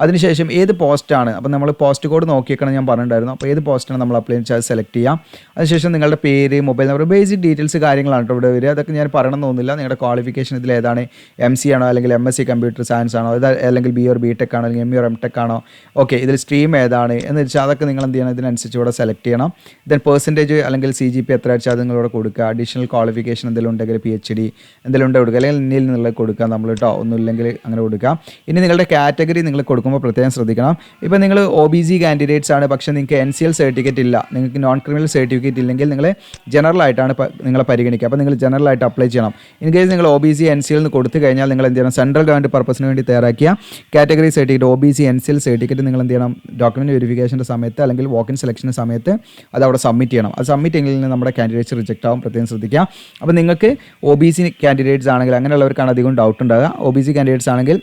അതിനുശേഷം ഏത് പോസ്റ്റാണ്, അപ്പോൾ നമ്മൾ പോസ്റ്റ് കോഡ് നോക്കിയേക്കണം ഞാൻ പറഞ്ഞിട്ടുണ്ടായിരുന്നു. അപ്പോൾ ഏത് പോസ്റ്റാണ് നമ്മൾ അപ്ലൈ ചെയ്യാൻ സെലക്ട് ചെയ്യാം. അതിനുശേഷം നിങ്ങളുടെ പേര്, മൊബൈൽ നമ്പർ, ബേസിക് ഡീറ്റെയിൽസ് കാര്യങ്ങളാണ് കേട്ടോ ഇവിടെ വരിക. അതൊക്കെ ഞാൻ പറയണമെന്ന് തോന്നുന്നില്ല. നിങ്ങളുടെ ക്വാളിഫിക്കേഷൻ ഇതിൽ ഏതാണ്, MC ആണോ അല്ലെങ്കിൽ MSc കമ്പ്യൂട്ടർ സയൻസ് ആണോ, അല്ലെങ്കിൽ BR BTech ആണോ അല്ലെങ്കിൽ ME or MTech ആണോ, ഓക്കെ, ഇതിൽ സ്ട്രീം ഏതാണ് എന്ന് വെച്ചാൽ അതൊക്കെ നിങ്ങൾ എന്ത് ചെയ്യണം, ഇതിനനുസരിച്ച് ഇവിടെ സെലക്ട് ചെയ്യണം. ദെൻ പെർസെൻറ്റേജ് അല്ലെങ്കിൽ CGPA എത്ര വെച്ചാൽ അത് നിങ്ങളിവിടെ കൊടുക്കുക. അഡീഷണൽ ക്വാളിഫിക്കേഷൻ എന്തെങ്കിലും ഉണ്ടെങ്കിൽ PhD എന്തെങ്കിലും ഉണ്ടെങ്കിൽ കൊടുക്കുക, അല്ലെങ്കിൽ ഇന്ത്യയിൽ നിന്നുള്ള കൊടുക്കുക നമ്മൾ കേട്ടോ, ഒന്നുമില്ലെങ്കിൽ അങ്ങനെ കൊടുക്കുക. ഇനി നിങ്ങളുടെ കാറ്റഗറി നിങ്ങൾ കൊടുക്കുമ്പോൾ പ്രത്യേകം ശ്രദ്ധിക്കണം. ഇപ്പോൾ നിങ്ങൾ OBC കാൻഡിഡേറ്റ്സ് ആണ്, പക്ഷേ നിങ്ങൾക്ക് NCL സർട്ടിഫിക്കറ്റ് ഇല്ല, നിങ്ങൾക്ക് നോൺ ക്രിമിനൽ സർട്ടിഫിക്കറ്റ് ഇല്ലെങ്കിൽ നിങ്ങൾ ജനറൽ ആയിട്ടാണ് നിങ്ങളെ പരിഗണിക്കുക. അപ്പോൾ നിങ്ങൾ ജനറൽ ആയിട്ട് അപ്ലൈ ചെയ്യണം. ഇൻ കേസ് നിങ്ങൾ OBC NCL എന്ന് കൊടുത്തു കഴിഞ്ഞാൽ നിങ്ങൾ എന്ത് ചെയ്യണം, സെൻട്രൽ ഗവൺമെൻറ് പർപ്പസിന് വേണ്ടി തയ്യാറാക്കിയ category certificate OBC NCL certificate നിങ്ങൾ എന്ത് ചെയ്യണം, ഡോക്യുമെൻറ്റ് വെരിഫിക്കേഷൻ്റെ സമയത്ത് അല്ലെങ്കിൽ വാക്കിൻ സെലക്ഷൻ്റെ സമയത്ത് അത് അവിടെ സബ്മിറ്റ് ചെയ്യണം. അത് സബ്മിറ്റ് ചെയ്യുന്നതിൽ നമ്മുടെ കാൻഡിഡേറ്റ്സ് റിജക്റ്റ് ആവും, പ്രത്യേകം ശ്രദ്ധിക്കുക. അപ്പോൾ നിങ്ങൾക്ക് OBC കാൻഡിഡേറ്റ്സ് ആണെങ്കിൽ, അങ്ങനെയുള്ളവർക്കാണ് അധികം ഡൗട്ട് ഉണ്ടാകുക. OBC കാൻഡിഡേറ്റ്സ് ആണെങ്കിൽ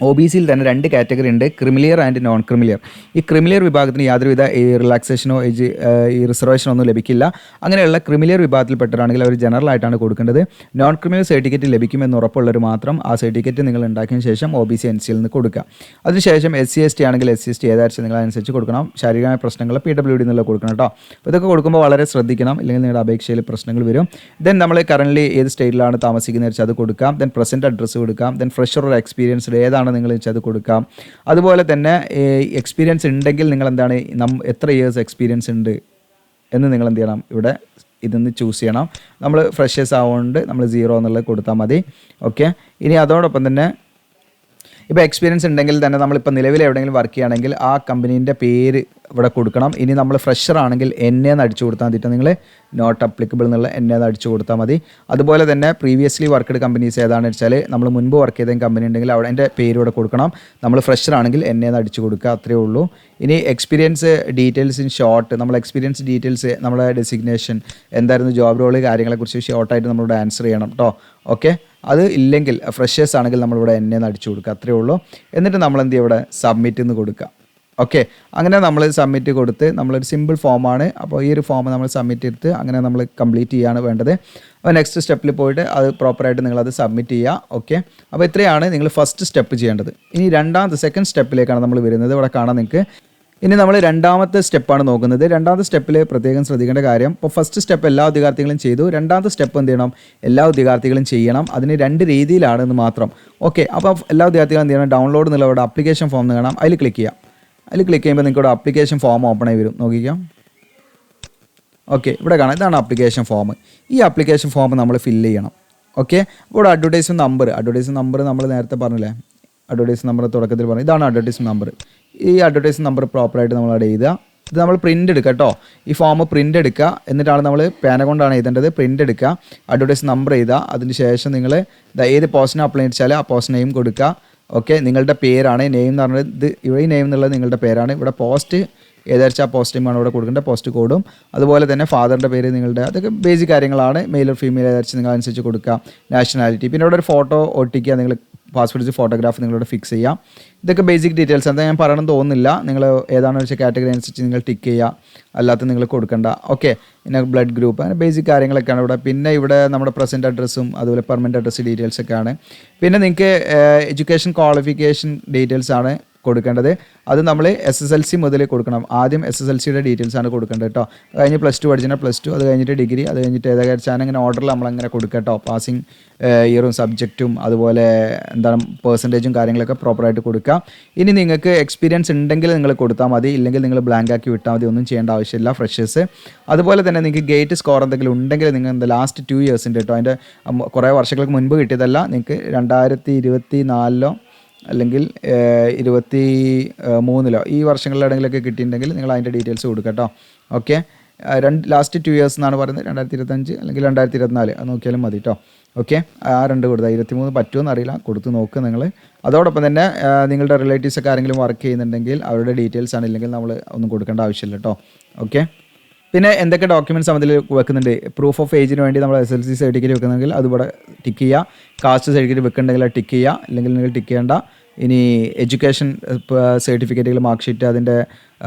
OBCയിൽ തന്നെ 2 കാറ്റഗറി ഉണ്ട്, ക്രിമിലിയർ ആൻഡ് നോൺ ക്രിമിലിയർ. ഈ ക്രിമിലിയർ വിഭാഗത്തിന് യാതൊരുവിധ ഈ റിലാക്സേഷനോ ഈ റിസർവേഷനോ ഒന്നും ലഭിക്കില്ല. അങ്ങനെയുള്ള ക്രിമിലിയർ വിഭാഗത്തിൽപ്പെട്ടവരാണെങ്കിൽ അവർ ജനറൽ ആയിട്ടാണ് കൊടുക്കേണ്ടത്. നോൺ ക്രിമിലിയർ സർട്ടിഫിക്കറ്റ് ലഭിക്കുമെന്ന് ഉറപ്പുള്ളവർ മാത്രം ആ സർട്ടിഫിക്കറ്റ് നിങ്ങൾ ഉണ്ടാക്കിയതിന് ശേഷം OBC NCയിൽ നിന്ന് കൊടുക്കുക. അതിനുശേഷം SC/ST ആണെങ്കിൽ SC/ST ഏതാഴ്ച നിങ്ങൾ അനുസരിച്ച് കൊടുക്കണം. ശാരീരികമായ പ്രശ്നങ്ങൾ PWD എന്നുള്ള കൊടുക്കണം കേട്ടോ. അപ്പോൾ ഇതൊക്കെ കൊടുക്കുമ്പോൾ വളരെ ശ്രദ്ധിക്കണം, ഇല്ലെങ്കിൽ നിങ്ങളുടെ അപേക്ഷയിൽ പ്രശ്നങ്ങൾ വരും. ദെൻ നമ്മൾ കറൻ്റ്ലി ഏത് സ്റ്റേറ്റിലാണ് താമസിക്കുന്നത് വെച്ചാൽ അത് കൊടുക്കാം. ദെൻ പ്രസൻറ്റ് അഡ്രസ്സ് കൊടുക്കാം. ദെൻ ഫ്രഷർ ഒരു എക്സ്പീരിയൻസ്ഡ് ഏതാണ് നിങ്ങൾ വെച്ചാൽ അത് കൊടുക്കാം. അതുപോലെ തന്നെ എക്സ്പീരിയൻസ് ഉണ്ടെങ്കിൽ നിങ്ങൾ എന്താണ് എത്ര ഇയേഴ്സ് എക്സ്പീരിയൻസ് ഉണ്ട് എന്ന് നിങ്ങൾ എന്ത് ചെയ്യണം, ഇവിടെ ഇതൊന്ന് ചൂസ് ചെയ്യണം. നമ്മൾ ഫ്രഷേഴ്സ് ആവുകൊണ്ട് നമ്മൾ 0 എന്നുള്ളത് കൊടുത്താൽ മതി. ഓക്കെ, ഇനി അതോടൊപ്പം തന്നെ ഇപ്പോൾ എക്സ്പീരിയൻസ് ഉണ്ടെങ്കിൽ തന്നെ നമ്മളിപ്പോൾ നിലവിൽ എവിടെയെങ്കിലും വർക്ക് ചെയ്യുകയാണെങ്കിൽ ആ കമ്പനീൻ്റെ പേര് ഇവിടെ കൊടുക്കണം. ഇനി നമ്മൾ ഫ്രഷർ ആണെങ്കിൽ എന്നെ അടിച്ചു കൊടുത്താൽ മതിയിട്ട് നിങ്ങൾ നോട്ട് അപ്ലിക്കബിൾ എന്നുള്ള എന്നെ അടിച്ചു കൊടുത്താൽ മതി. അതുപോലെ തന്നെ പ്രീവിയസ്ലി വർക്ക്ഡ് കമ്പനീസ് ഏതാണെന്ന് വെച്ചാൽ നമ്മൾ മുൻപ് വർക്ക് ചെയ്ത കമ്പനി ഉണ്ടെങ്കിൽ അവിടെ എൻ്റെ പേര് ഇവിടെ കൊടുക്കണം. നമ്മൾ ഫ്രഷർ ആണെങ്കിൽ എന്നെ അടിച്ചു കൊടുക്കുക, അത്രയേ ഉള്ളൂ. ഇനി എക്സ്പീരിയൻസ് ഡീറ്റെയിൽസ് ഇൻ ഷോർട്ട്, നമ്മൾ എക്സ്പീരിയൻസ് ഡീറ്റെയിൽസ് നമ്മുടെ ഡെസിഗ്നേഷൻ എന്തായിരുന്നു, ജോബ് റോള് കാര്യങ്ങളെക്കുറിച്ച് ഷോർട്ടായിട്ട് നമ്മളിവിടെ ആൻസർ ചെയ്യണം കേട്ടോ. ഓക്കെ, അത് ഇല്ലെങ്കിൽ ഫ്രഷേഴ്സ് ആണെങ്കിൽ നമ്മളിവിടെ എന്നെ അടിച്ചു കൊടുക്കുക, അത്രയേ ഉള്ളൂ. എന്നിട്ട് നമ്മൾ എന്ത് ചെയ്യുക, ഇവിടെ സബ്മിറ്റ് എന്ന് കൊടുക്കുക. ഓക്കെ, അങ്ങനെ നമ്മൾ സബ്മിറ്റ് കൊടുത്ത് നമ്മളൊരു സിമ്പിൾ ഫോമാണ്. അപ്പോൾ ഈ ഒരു ഫോം നമ്മൾ സബ്മിറ്റ് എടുത്ത് അങ്ങനെ നമ്മൾ കംപ്ലീറ്റ് ചെയ്യുകയാണ് വേണ്ടത്. അപ്പോൾ നെക്സ്റ്റ് സ്റ്റെപ്പിൽ പോയിട്ട് അത് പ്രോപ്പറായിട്ട് നിങ്ങളത് സബ്മിറ്റ് ചെയ്യുക. ഓക്കെ, അപ്പോൾ ഇത്രയാണ് നിങ്ങൾ ഫസ്റ്റ് സ്റ്റെപ്പ് ചെയ്യേണ്ടത്. ഇനി സെക്കൻഡ് സ്റ്റെപ്പിലേക്കാണ് നമ്മൾ വരുന്നത്. ഇവിടെ കാണാൻ നിങ്ങൾക്ക് ഇനി നമ്മൾ രണ്ടാമത്തെ സ്റ്റെപ്പാണ് നോക്കുന്നത്. രണ്ടാമത്തെ സ്റ്റെപ്പിൽ പ്രത്യേകം ശ്രദ്ധിക്കേണ്ട കാര്യം, ഇപ്പോൾ ഫസ്റ്റ് സ്റ്റെപ്പ് എല്ലാ ഉദ്യോഗാർത്ഥികളും ചെയ്തു. രണ്ടാമത്തെ സ്റ്റെപ്പ് എന്ത് ചെയ്യണം, എല്ലാ ഉദ്യോഗാർത്ഥികളും ചെയ്യണം. അതിന് 2 രീതിയിലാണെന്ന് മാത്രം. ഓക്കെ, അപ്പോൾ എല്ലാ ഉദ്യോഗാർത്ഥികളും എന്ത് ചെയ്യണം, ഡൗൺലോഡ് എന്നുള്ള ഇവിടെ ആപ്ലിക്കേഷൻ ഫോം കാണാം, അതിൽ ക്ലിക്ക് ചെയ്യാം. അതിൽ ക്ലിക്ക് ചെയ്യുമ്പോൾ നിങ്ങൾക്ക് ഇവിടെ ആപ്ലിക്കേഷൻ ഫോം ഓപ്പൺ ആയി വരും, നോക്കിക്കാം. ഓക്കെ, ഇവിടെ കാണാം, ഇതാണ് ആപ്ലിക്കേഷൻ ഫോം. ഈ ആപ്ലിക്കേഷൻ ഫോം നമ്മൾ ഫില്ല് ചെയ്യണം. ഓക്കെ, അപ്പോൾ ഇവിടെ അഡ്വർടൈസ്മെൻറ്റ് നമ്പർ നമ്മൾ നേരത്തെ പറഞ്ഞില്ലേ, അഡ്വർടൈസ്മെൻറ്റ് നമ്പർ തുടക്കത്തിൽ പറഞ്ഞു, ഇതാണ് അഡ്വർടൈസ്മെൻറ്റ് നമ്പർ. ഈ അഡ്വർടൈസ്മെൻറ്റ് നമ്പർ പ്രോപ്പറായിട്ട് നമ്മൾ അവിടെ എഴുതുക. ഇത് നമ്മൾ പ്രിൻ്റ് എടുക്കുക കേട്ടോ. ഈ ഫോം പ്രിൻ്റ് എടുക്കുക, എന്നിട്ടാണ് നമ്മൾ പേന കൊണ്ടാണ് എഴുതേണ്ടത്. പ്രിൻ്റ് എടുക്കുക, അഡ്വർടൈസ്മെൻറ്റ് നമ്പർ എഴുതുക. അതിന് ശേഷം നിങ്ങൾ ഏത് പോസ്റ്റിന് അപ്ലൈ ചെയ്താൽ ആ പോസ്റ്റ് നെയിം കൊടുക്കുക. ഓക്കെ, നിങ്ങളുടെ പേരാണ് നെയിം എന്ന് പറഞ്ഞത്. ഇത് ഇവിടെ നെയിം എന്നുള്ളത് നിങ്ങളുടെ പേരാണ്. ഇവിടെ പോസ്റ്റ് ഏതാഴ്ച ആ പോസ്റ്റ് നെയിമാണ് ഇവിടെ കൊടുക്കേണ്ടത്, പോസ്റ്റ് കോഡും. അതുപോലെ തന്നെ ഫാദറിൻ്റെ പേര് നിങ്ങളുടെ, അതൊക്കെ ബേസിക് കാര്യങ്ങളാണ്. മെയിൽ ഓർ ഫീമെയിൽ ഏതാഴ്ച നിങ്ങൾ അനുസരിച്ച് കൊടുക്കുക. നാഷണാലിറ്റി, പിന്നെ ഇവിടെ ഒരു ഫോട്ടോ ഒട്ടിക്കുക, നിങ്ങൾ പാസ്പോർട്ട് സൈസ് ഫോട്ടോഗ്രാഫ് നിങ്ങളിവിടെ ഫിക്സ് ചെയ്യാം. ഇതൊക്കെ ബേസിക് ഡീറ്റെയിൽസ്. എന്താ ഞാൻ പറയണമെന്ന് തോന്നുന്നില്ല. നിങ്ങൾ ഏതാണെന്ന് വെച്ചാൽ കാറ്റഗറി അനുസരിച്ച് നിങ്ങൾ ടിക്ക് ചെയ്യുക, അല്ലാത്ത നിങ്ങൾ കൊടുക്കണ്ട. ഓക്കെ, പിന്നെ ബ്ലഡ് ഗ്രൂപ്പ്, അങ്ങനെ ബേസിക് കാര്യങ്ങളൊക്കെയാണ് ഇവിടെ. പിന്നെ ഇവിടെ നമ്മുടെ പ്രസൻറ്റ് അഡ്രസ്സും അതുപോലെ പെർമനൻറ്റ് അഡ്രസ്സ് ഡീറ്റെയിൽസ് ഒക്കെയാണ്. പിന്നെ നിങ്ങൾക്ക് എഡ്യൂക്കേഷൻ ക്വാളിഫിക്കേഷൻ ഡീറ്റെയിൽസ് ആണ് കൊടുക്കേണ്ടത്. അത് നമ്മൾ SSLC മുതൽ കൊടുക്കണം. ആദ്യം SSLCയുടെ ഡീറ്റെയിൽസ് ആണ് കൊടുക്കേണ്ടത് കേട്ടോ. അത് കഴിഞ്ഞ് +2 പഠിച്ചാൽ +2, അത് കഴിഞ്ഞിട്ട് ഡിഗ്രി, അത് കഴിഞ്ഞിട്ട് ഏതാച്ചാൽ അങ്ങനെ ഓർഡറിൽ നമ്മളങ്ങനെ കൊടുക്കുക കേട്ടോ. പാസിങ് ഇയറും സബ്ജക്റ്റും അതുപോലെ എന്താണ് പെർസെൻറ്റേജും കാര്യങ്ങളൊക്കെ പ്രോപ്പറായിട്ട് കൊടുക്കുക. ഇനി നിങ്ങൾക്ക് എക്സ്പീരിയൻസ് ഉണ്ടെങ്കിൽ നിങ്ങൾ കൊടുത്താൽ മതി, ഇല്ലെങ്കിൽ നിങ്ങൾ ബ്ലാങ്ക് ആക്കി വിട്ടാൽ മതി, ഒന്നും ചെയ്യേണ്ട ആവശ്യമില്ല ഫ്രഷേഴ്സ്. അതുപോലെ തന്നെ നിങ്ങൾക്ക് ഗേറ്റ് സ്കോർ എന്തെങ്കിലും ഉണ്ടെങ്കിൽ നിങ്ങൾ എന്താ ലാസ്റ്റ് 2 ഇയേഴ്സിൻ്റെ കേട്ടോ, അതിൻ്റെ കുറേ വർഷങ്ങൾക്ക് മുൻപ് കിട്ടിയതല്ല, നിങ്ങൾക്ക് 2024 അല്ലെങ്കിൽ 23 ഈ വർഷങ്ങളിലെവിടെയെങ്കിലൊക്കെ കിട്ടിയിട്ടുണ്ടെങ്കിൽ നിങ്ങൾ അതിൻ്റെ ഡീറ്റെയിൽസ് കൊടുക്കുക കേട്ടോ. ഓക്കെ, ലാസ്റ്റ് 2 ഇയേഴ്സ് എന്നാണ് പറയുന്നത്, 2025 അല്ലെങ്കിൽ 2024 അത് നോക്കിയാലും മതി കേട്ടോ. ഓക്കെ, ആ 2 കൊടുത്താൽ 23 പറ്റുമെന്ന് അറിയില്ല, കൊടുത്ത് നോക്കുക നിങ്ങൾ. അതോടൊപ്പം തന്നെ നിങ്ങളുടെ റിലേറ്റീവ്സൊക്കെ ആരെങ്കിലും വർക്ക് ചെയ്യുന്നുണ്ടെങ്കിൽ അവരുടെ ഡീറ്റെയിൽസ് ആണില്ലെങ്കിൽ നമ്മൾ ഒന്നും കൊടുക്കേണ്ട ആവശ്യമില്ല കേട്ടോ. ഓക്കെ, പിന്നെ എന്തൊക്കെ ഡോക്യുമെൻറ്റ്സ് അതിൽ വെക്കുന്നുണ്ട്, പ്രൂഫ് ഓഫ് ഏജിന് വേണ്ടി നമ്മൾ SSLC സർട്ടിഫിക്കറ്റ് വെക്കുന്നെങ്കിൽ അതിവിടെ ടിക്ക് ചെയ്യുക. കാസ്റ്റ് സർട്ടിഫിക്കറ്റ് വെക്കുന്നുണ്ടെങ്കിൽ അത് ടിക്ക് ചെയ്യുക, ഇല്ലെങ്കിൽ നിങ്ങൾ ടിക്ക് ചെയ്യേണ്ട. ഇനി എഡ്യൂക്കേഷൻ സർട്ടിഫിക്കറ്റുകൾ, മാർക്ക് ഷീറ്റ്, അതിൻ്റെ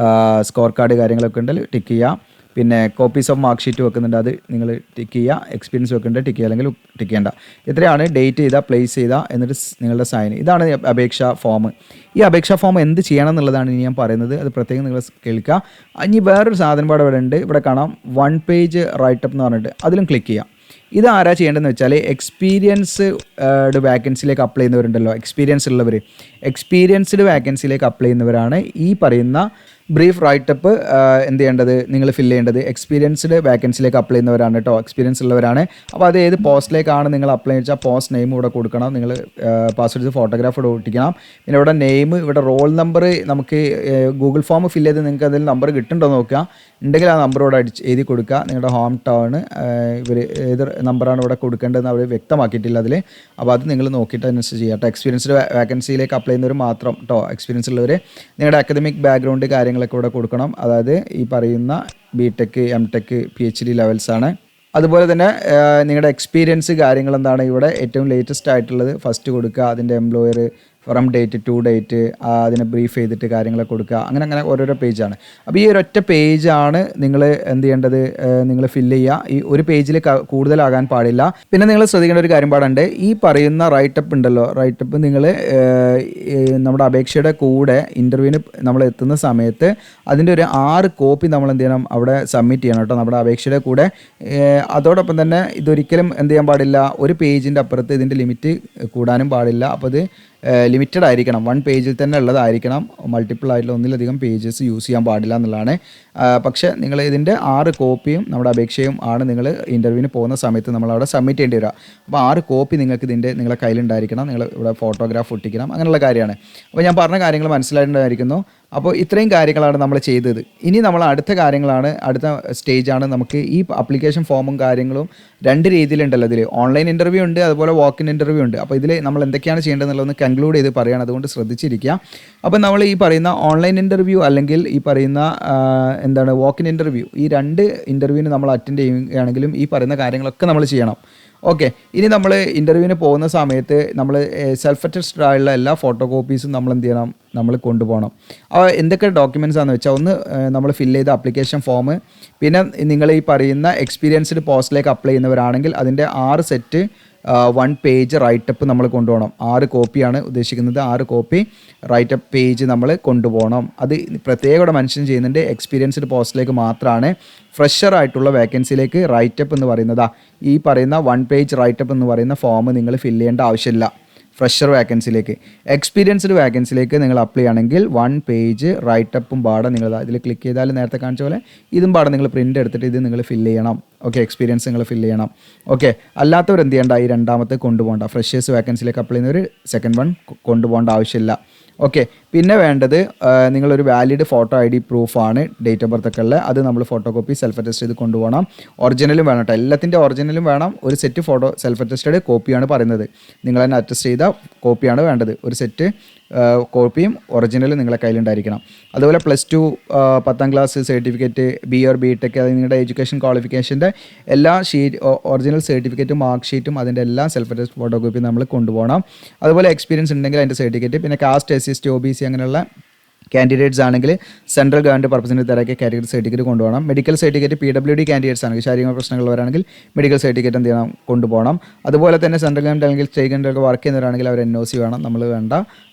സ്കോർ കാർഡ് കാര്യങ്ങളൊക്കെ ഉണ്ടെങ്കിൽ ടിക്ക് ചെയ്യുക. പിന്നെ കോപ്പീസ് ഓഫ് മാർക്ക് ഷീറ്റ് വെക്കുന്നുണ്ട്, അത് നിങ്ങൾ ടിക്ക് ചെയ്യുക. എക്സ്പീരിയൻസ് വെക്കുന്നുണ്ട് ടിക്ക് ചെയ്യുക, അല്ലെങ്കിൽ ടിക്ക് ചെയ്യേണ്ട. ഇത്രയാണ് ഡേറ്റ് ചെയ്താൽ പ്ലേസ് ചെയ്താൽ എന്നിട്ട് നിങ്ങളുടെ സൈൻ. ഇതാണ് അപേക്ഷാ ഫോം. ഈ അപേക്ഷാ ഫോം എന്ത് ചെയ്യണം എന്നുള്ളതാണ് ഇനി ഞാൻ പറയുന്നത്, അത് പ്രത്യേകം നിങ്ങൾ കേൾക്കുക. ഇനി വേറൊരു സാധനം പാടെ ഇവിടെ ഉണ്ട്, ഇവിടെ കാണാം 1 പേജ് റൈറ്റപ്പ് എന്ന് പറഞ്ഞിട്ട്, അതിലും ക്ലിക്ക് ചെയ്യാം. ഇത് ആരാ ചെയ്യേണ്ടതെന്ന് വെച്ചാൽ എക്സ്പീരിയൻസ് വാക്കൻസിയിലേക്ക് അപ്ലൈ ചെയ്യുന്നവരുണ്ടല്ലോ, എക്സ്പീരിയൻസ്ഡ് വാക്കൻസിയിലേക്ക് അപ്ലൈ ചെയ്യുന്നവരാണ് ഈ പറയുന്ന ബ്രീഫ് റൈറ്റപ്പ് എന്ത് ചെയ്യേണ്ടത്, നിങ്ങൾ ഫില്ല് ചെയ്യേണ്ടത്. എക്സ്പീരിയൻസ്ഡ് വാക്കൻസിയിലേക്ക് അപ്ലൈ ചെയ്യുന്നവരാണ് കേട്ടോ, എക്സ്പീരിയൻസ് ഉള്ളവരാണ്. അപ്പോൾ അത് ഏത് പോസ്റ്റിലേക്കാണ് നിങ്ങൾ അപ്ലൈ ചെയ്താൽ പോസ്റ്റ് നെയിം ഇവിടെ കൊടുക്കണം, നിങ്ങൾ പാസ്പോർട്ട് ഫോട്ടോഗ്രാഫ് ഇവിടെ ഒട്ടിക്കണം. പിന്നെ ഇവിടെ നെയിം, ഇവിടെ റോൾ നമ്പർ, നമുക്ക് ഗൂഗിൾ ഫോം ഫില്ല് ചെയ്ത് നിങ്ങൾക്ക് അതിൽ നമ്പർ കിട്ടുന്നുണ്ടോ നോക്കുക, ഉണ്ടെങ്കിൽ ആ നമ്പർ ഇവിടെ എഴുതി കൊടുക്കുക. നിങ്ങളുടെ ഹോം ടൗൺ ഇവർ ഏത് നമ്പറാണ് ഇവിടെ കൊടുക്കേണ്ടതെന്ന് അവർ വ്യക്തമാക്കിയിട്ടില്ല അതിൽ. അപ്പോൾ അത് നിങ്ങൾ നോക്കിയിട്ട് അനുസരിച്ച് ചെയ്യാം കേട്ടോ. എക്സ്പീരിയൻസ്ഡ് വാക്കൻസിയിലേക്ക് അപ്ലൈ ചെയ്യുന്നവർ മാത്രം കേട്ടോ, എക്സ്പീരിയൻസ് ഉള്ളവർ. നിങ്ങളുടെ അക്കാദമിക് ബാക്ക്ഗ്രൗണ്ട് കാര്യങ്ങളൊക്കെ ഇവിടെ കൊടുക്കണം, അതായത് ഈ പറയുന്ന BTech MTech PhD ലെവൽസാണ്. അതുപോലെ തന്നെ നിങ്ങളുടെ എക്സ്പീരിയൻസ് കാര്യങ്ങൾ എന്താണ് ഇവിടെ ഏറ്റവും ലേറ്റസ്റ്റ് ആയിട്ടുള്ളത് ഫസ്റ്റ് കൊടുക്കുക. അതിൻ്റെ employer from date to date, അതിനെ ബ്രീഫ് ചെയ്തിട്ട് കാര്യങ്ങളൊക്കെ കൊടുക്കുക, അങ്ങനെ അങ്ങനെ ഓരോരോ പേജാണ്. അപ്പോൾ ഈ ഒരൊറ്റ പേജാണ് നിങ്ങൾ എന്ത് ചെയ്യേണ്ടത്, നിങ്ങൾ ഫില്ല് ചെയ്യുക. ഈ ഒരു പേജിൽ കൂടുതലാകാൻ പാടില്ല. പിന്നെ നിങ്ങൾ ശ്രദ്ധിക്കേണ്ട ഒരു കാര്യം പാടുണ്ട്, ഈ പറയുന്ന റൈറ്റപ്പ് ഉണ്ടല്ലോ, റൈറ്റപ്പ് നിങ്ങൾ നമ്മുടെ അപേക്ഷയുടെ കൂടെ ഇൻ്റർവ്യൂവിന് നമ്മൾ എത്തുന്ന സമയത്ത് അതിൻ്റെ ഒരു 6 കോപ്പി നമ്മൾ എന്ത് ചെയ്യണം, അവിടെ സബ്മിറ്റ് ചെയ്യണം കേട്ടോ, നമ്മുടെ അപേക്ഷയുടെ കൂടെ. അതോടൊപ്പം തന്നെ ഇതൊരിക്കലും എന്ത് ചെയ്യാൻ പാടില്ല, ഒരു പേജിൻ്റെ അപ്പുറത്ത് ഇതിൻ്റെ ലിമിറ്റ് കൂടാനും പാടില്ല. അപ്പോൾ ഇത് ലിമിറ്റഡ് ആയിരിക്കണം, 1 പേജിൽ തന്നെ ഉള്ളതായിരിക്കണം. മൾട്ടിപ്പിൾ ആയിട്ടുള്ള ഒന്നിലധികം പേജസ് യൂസ് ചെയ്യാൻ പാടില്ല എന്നുള്ളതാണ്. പക്ഷേ നിങ്ങൾ ഇതിൻ്റെ 6 കോപ്പിയും നമ്മുടെ അപേക്ഷയും ആണ് നിങ്ങൾ ഇൻ്റർവ്യൂവിന് പോകുന്ന സമയത്ത് നമ്മളവിടെ സബ്മിറ്റ് ചെയ്യേണ്ടി വരിക. അപ്പോൾ 6 കോപ്പി നിങ്ങൾക്ക് ഇതിൻ്റെ നിങ്ങളെ കയ്യിലുണ്ടായിരിക്കണം, നിങ്ങൾ ഇവിടെ ഫോട്ടോഗ്രാഫ് ഒട്ടിക്കണം, അങ്ങനെയുള്ള കാര്യമാണ്. അപ്പോൾ ഞാൻ പറഞ്ഞ കാര്യങ്ങൾ മനസ്സിലായിട്ടുണ്ടായിരിക്കുന്നു. അപ്പോൾ ഇത്രയും കാര്യങ്ങളാണ് നമ്മൾ ചെയ്തത്. ഇനി നമ്മൾ അടുത്ത കാര്യങ്ങളാണ്, അടുത്ത സ്റ്റേജാണ്. നമുക്ക് ഈ അപ്ലിക്കേഷൻ ഫോമും കാര്യങ്ങളും 2 രീതിയിലുണ്ടല്ലോ ഇതിൽ. ഓൺലൈൻ ഇൻ്റർവ്യൂ ഉണ്ട്, അതുപോലെ വാക്ക് ഇൻ ഇൻ്റർവ്യൂ ഉണ്ട്. അപ്പോൾ ഇതിൽ നമ്മൾ എന്തൊക്കെയാണ് ചെയ്യേണ്ടതെന്നുള്ളതൊന്ന് കൺക്ലൂഡ് ചെയ്ത് പറയുകയാണ്, അതുകൊണ്ട് ശ്രദ്ധിച്ചിരിക്കുക. അപ്പോൾ നമ്മൾ ഈ പറയുന്ന ഓൺലൈൻ ഇൻ്റർവ്യൂ അല്ലെങ്കിൽ ഈ പറയുന്ന വാക്ക് ഇൻ ഇൻ്റർവ്യൂ, ഈ 2 ഇൻ്റർവ്യൂവിന് നമ്മൾ അറ്റൻഡ് ചെയ്യുകയാണെങ്കിലും ഈ പറയുന്ന കാര്യങ്ങളൊക്കെ നമ്മൾ ചെയ്യണം. ഓക്കെ, ഇനി നമ്മൾ ഇൻ്റർവ്യൂവിന് പോകുന്ന സമയത്ത് നമ്മൾ സെൽഫ് അറ്റസ്റ്റഡ് ആയുള്ള എല്ലാ ഫോട്ടോ കോപ്പീസും നമ്മൾ എന്ത് ചെയ്യണം, നമ്മൾ കൊണ്ടുപോകണം. എന്തൊക്കെ ഡോക്യുമെൻറ്റ്സ് ആണെന്ന് വെച്ചാൽ, ഒന്ന് നമ്മൾ ഫില്ല് ചെയ്ത അപ്ലിക്കേഷൻ ഫോം, പിന്നെ നിങ്ങൾ ഈ പറയുന്ന എക്സ്പീരിയൻസ്ഡ് പോസ്റ്റിലേക്ക് അപ്ലൈ ചെയ്യുന്നവരാണെങ്കിൽ അതിൻ്റെ 6 സെറ്റ് 1 പേജ് റൈറ്റപ്പ് നമ്മൾ കൊണ്ടുപോകണം. 6 കോപ്പിയാണ് ഉദ്ദേശിക്കുന്നത്, 6 കോപ്പി റൈറ്റപ്പ് പേജ് നമ്മൾ കൊണ്ടുപോകണം. അത് പ്രത്യേകം മെൻഷൻ ചെയ്യുന്നുണ്ട്, എക്സ്പീരിയൻസ്ഡ് പോസ്റ്റിലേക്ക് മാത്രമാണ്. ഫ്രഷർ ആയിട്ടുള്ള വേക്കൻസിയിലേക്ക് റൈറ്റപ്പ് എന്ന് പറയുന്നത് ഈ പറയുന്ന 1 പേജ് റൈറ്റപ്പ് എന്ന് പറയുന്ന ഫോം നിങ്ങൾ ഫില്ല് ചെയ്യേണ്ട ആവശ്യമില്ല. ഫ്രഷർ വാക്കൻസിയിലേക്ക്. എക്സ്പീരിയൻസ്ഡ് വാക്കൻസിയിലേക്ക് നിങ്ങൾ അപ്ലൈ ചെയ്യണമെങ്കിൽ 1 പേജ് റൈറ്റപ്പും പാടെ നിങ്ങൾ ഇതിൽ ക്ലിക്ക് ചെയ്താൽ നേരത്തെ കാണിച്ച പോലെ ഇതും പാടെ നിങ്ങൾ പ്രിൻ്റ് എടുത്തിട്ട് ഇത് നിങ്ങൾ ഫില്ല് ചെയ്യണം. ഓക്കെ, എക്സ്പീരിയൻസ് നിങ്ങൾ ഫില്ല് ചെയ്യണം. ഓക്കെ, അല്ലാത്തവർ എന്ത് ചെയ്യേണ്ട, ഈ രണ്ടാമത്തെ കൊണ്ടുപോകേണ്ട. ഫ്രഷേഴ്സ് വാക്കൻസിയിലേക്ക് അപ്ലൈ ചെയ്യുന്നവർ സെക്കൻഡ് 1 കൊണ്ടുപോകേണ്ട ആവശ്യമില്ല. ഓക്കെ, പിന്നെ വേണ്ടത് നിങ്ങളൊരു വാലിഡ് ഫോട്ടോ ID പ്രൂഫാണ്, ഡേറ്റ് ഓഫ് ബർത്ത് ഒക്കെ ഉള്ളത്. അത് നമ്മൾ ഫോട്ടോ കോപ്പി സെൽഫ് അറ്റസ്റ്റ് ചെയ്ത് കൊണ്ടുപോകണം. ഒറിജിനലും വേണം കേട്ടോ, എല്ലാത്തിൻ്റെ ഒറിജിനലും വേണം. ഒരു സെറ്റ് ഫോട്ടോ സെൽഫ് അറ്റസ്റ്റഡ് കോപ്പിയാണ് പറയുന്നത്, നിങ്ങൾ തന്നെ അറ്റസ്റ്റ് ചെയ്ത കോപ്പിയാണ് വേണ്ടത്. ഒരു സെറ്റ് കോപ്പിയും ഒറിജിനലും നിങ്ങളെ കയ്യിലുണ്ടായിരിക്കണം. അതുപോലെ +2 10ാം class certificate, BA or BTech, അത് നിങ്ങളുടെ എഡ്യൂക്കേഷൻ ക്വാളിഫിക്കേഷൻ്റെ എല്ലാ ഒറിജിനൽ സർട്ടിഫിക്കറ്റും മാർക്ക് ഷീറ്റും അതിൻ്റെ എല്ലാ സെൽഫ് അറ്റസ്റ്റ് ഫോട്ടോ കോപ്പി നമ്മൾ കൊണ്ടുപോകണം. അതുപോലെ എക്സ്പീരിയൻസ് ഉണ്ടെങ്കിൽ അതിൻ്റെ സർട്ടിഫിക്കറ്റ്, പിന്നെ കാസ്റ്റ് SC OBC അങ്ങനെയുള്ള കാൻഡിഡേറ്റ്സ് ആണെങ്കിൽ സെൻട്രൽ ഗവൺമെൻറ് പർപ്പസിന് തരാക്കിയ കാറ്റഗറി സർട്ടിഫിക്കറ്റ് കൊണ്ടുപോകണം. മെഡിക്കൽ സർട്ടിഫിക്കറ്റ് PWD കാൻഡിഡേറ്റ്സ് ആണെങ്കിൽ, ശാരീരിക പ്രശ്നങ്ങളുള്ളവരാണെങ്കിൽ മെഡിക്കൽ സർട്ടിഫിക്കറ്റ് എന്ത് ചെയ്യണം, കൊണ്ടുപോകണം. അതുപോലെ തന്നെ സെൻട്രൽ ഗവൺമെൻറ് അല്ലെങ്കിൽ സ്റ്റേറ്റ് ഗവൺമെൻറ് വർക്ക് ചെയ്യുന്നവരാണെങ്കിൽ അവർ NOC വേണം, നമ്മൾ വേണ്ട,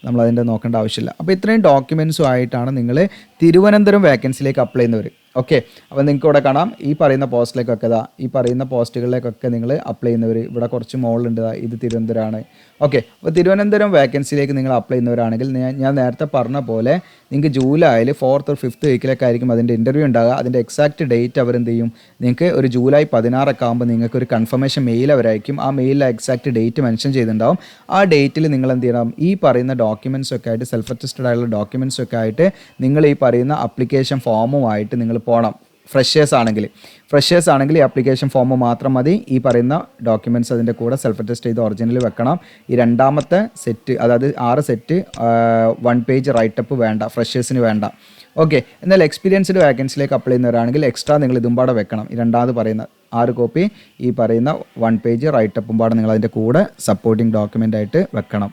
നമ്മളതിൻ്റെ നോക്കേണ്ട ആവശ്യമില്ല. അപ്പോൾ ഇത്രയും ഡോക്യുമെൻറ്റ്സും ആയിട്ടാണ് നിങ്ങൾ തിരുവനന്തപുരം വാക്കൻസിയിലേക്ക് അപ്ലൈ ചെയ്യുന്നവർ. ഓക്കെ, അപ്പോൾ നിങ്ങൾക്ക് ഇവിടെ കാണാം ഈ പറയുന്ന പോസ്റ്റിലേക്കൊക്കെ ഈ പറയുന്ന പോസ്റ്റുകളിലേക്കൊക്കെ നിങ്ങൾ അപ്ലൈ ചെയ്യുന്നവർ ഇവിടെ കുറച്ച് മോളുണ്ട്, ഇത് തിരുവനന്തപുരമാണ്. ഓക്കെ, അപ്പോൾ തിരുവനന്തപുരം വാക്കൻസിയിലേക്ക് നിങ്ങൾ അപ്ലൈ ചെയ്യുന്നവരാണെങ്കിൽ ഞാൻ നേരത്തെ പറഞ്ഞ പോലെ നിങ്ങൾക്ക് ജൂലൈയിൽ 4th or 5th വീക്കിലൊക്കെ ആയിരിക്കും അതിൻ്റെ ഇൻ്റർവ്യൂ ഉണ്ടാകുക. അതിൻ്റെ എക്സാക്റ്റ് ഡേറ്റ് അവരെന്ത് ചെയ്യും, നിങ്ങൾക്ക് ഒരു ജൂലൈ 16 ആകുമ്പോൾ നിങ്ങൾക്ക് ഒരു കൺഫർമേഷൻ മെയിൽ അവരായിരിക്കും. ആ മെയിലിൽ എക്സാക്റ്റ് ഡേറ്റ് മെൻഷൻ ചെയ്തിട്ടുണ്ടാവും. ആ ഡേറ്റിൽ നിങ്ങൾ എന്ത് ചെയ്യണം, ഈ പറയുന്ന ഡോക്യുമെൻറ്റ്സ് ഒക്കെ ആയിട്ട്, സെൽഫ് അറ്റസ്റ്റഡ് ആയിട്ടുള്ള ഡോക്യുമെൻറ്റ്സ് ഒക്കെ ആയിട്ട് നിങ്ങൾ ഈ പറയുന്ന അപ്ലിക്കേഷൻ ഫോമുമായിട്ട് നിങ്ങൾ പോകണം. ഫ്രഷേഴ്സ് ആണെങ്കിൽ ഈ ആപ്ലിക്കേഷൻ ഫോം മാത്രം മതി. ഈ പറയുന്ന ഡോക്യുമെൻറ്റ്സ് അതിൻ്റെ കൂടെ സെൽഫ് അറ്റസ്റ്റ് ചെയ്ത് ഒറിജിനൽ വെക്കണം. ഈ രണ്ടാമത്തെ സെറ്റ്, അതായത് 6 സെറ്റ് 1 പേജ് റൈറ്റപ്പ് വേണ്ട, ഫ്രഷേഴ്സിന് വേണ്ട. ഓക്കെ, എന്നാൽ എക്സ്പീരിയൻസ്ഡ് വാക്കൻസിയിലേക്ക് അപ്ലൈ ചെയ്യുന്നവരാണെങ്കിൽ എക്സ്ട്രാ നിങ്ങൾ ഇതും പാടെ വെക്കണം. ഈ രണ്ടാമത് പറയുന്ന 6 കോപ്പി ഈ പറയുന്ന 1 പേജ് റൈറ്റപ്പും പാടെ നിങ്ങൾ അതിൻ്റെ കൂടെ സപ്പോർട്ടിംഗ് ഡോക്യുമെൻ്റ് ആയിട്ട് വെക്കണം.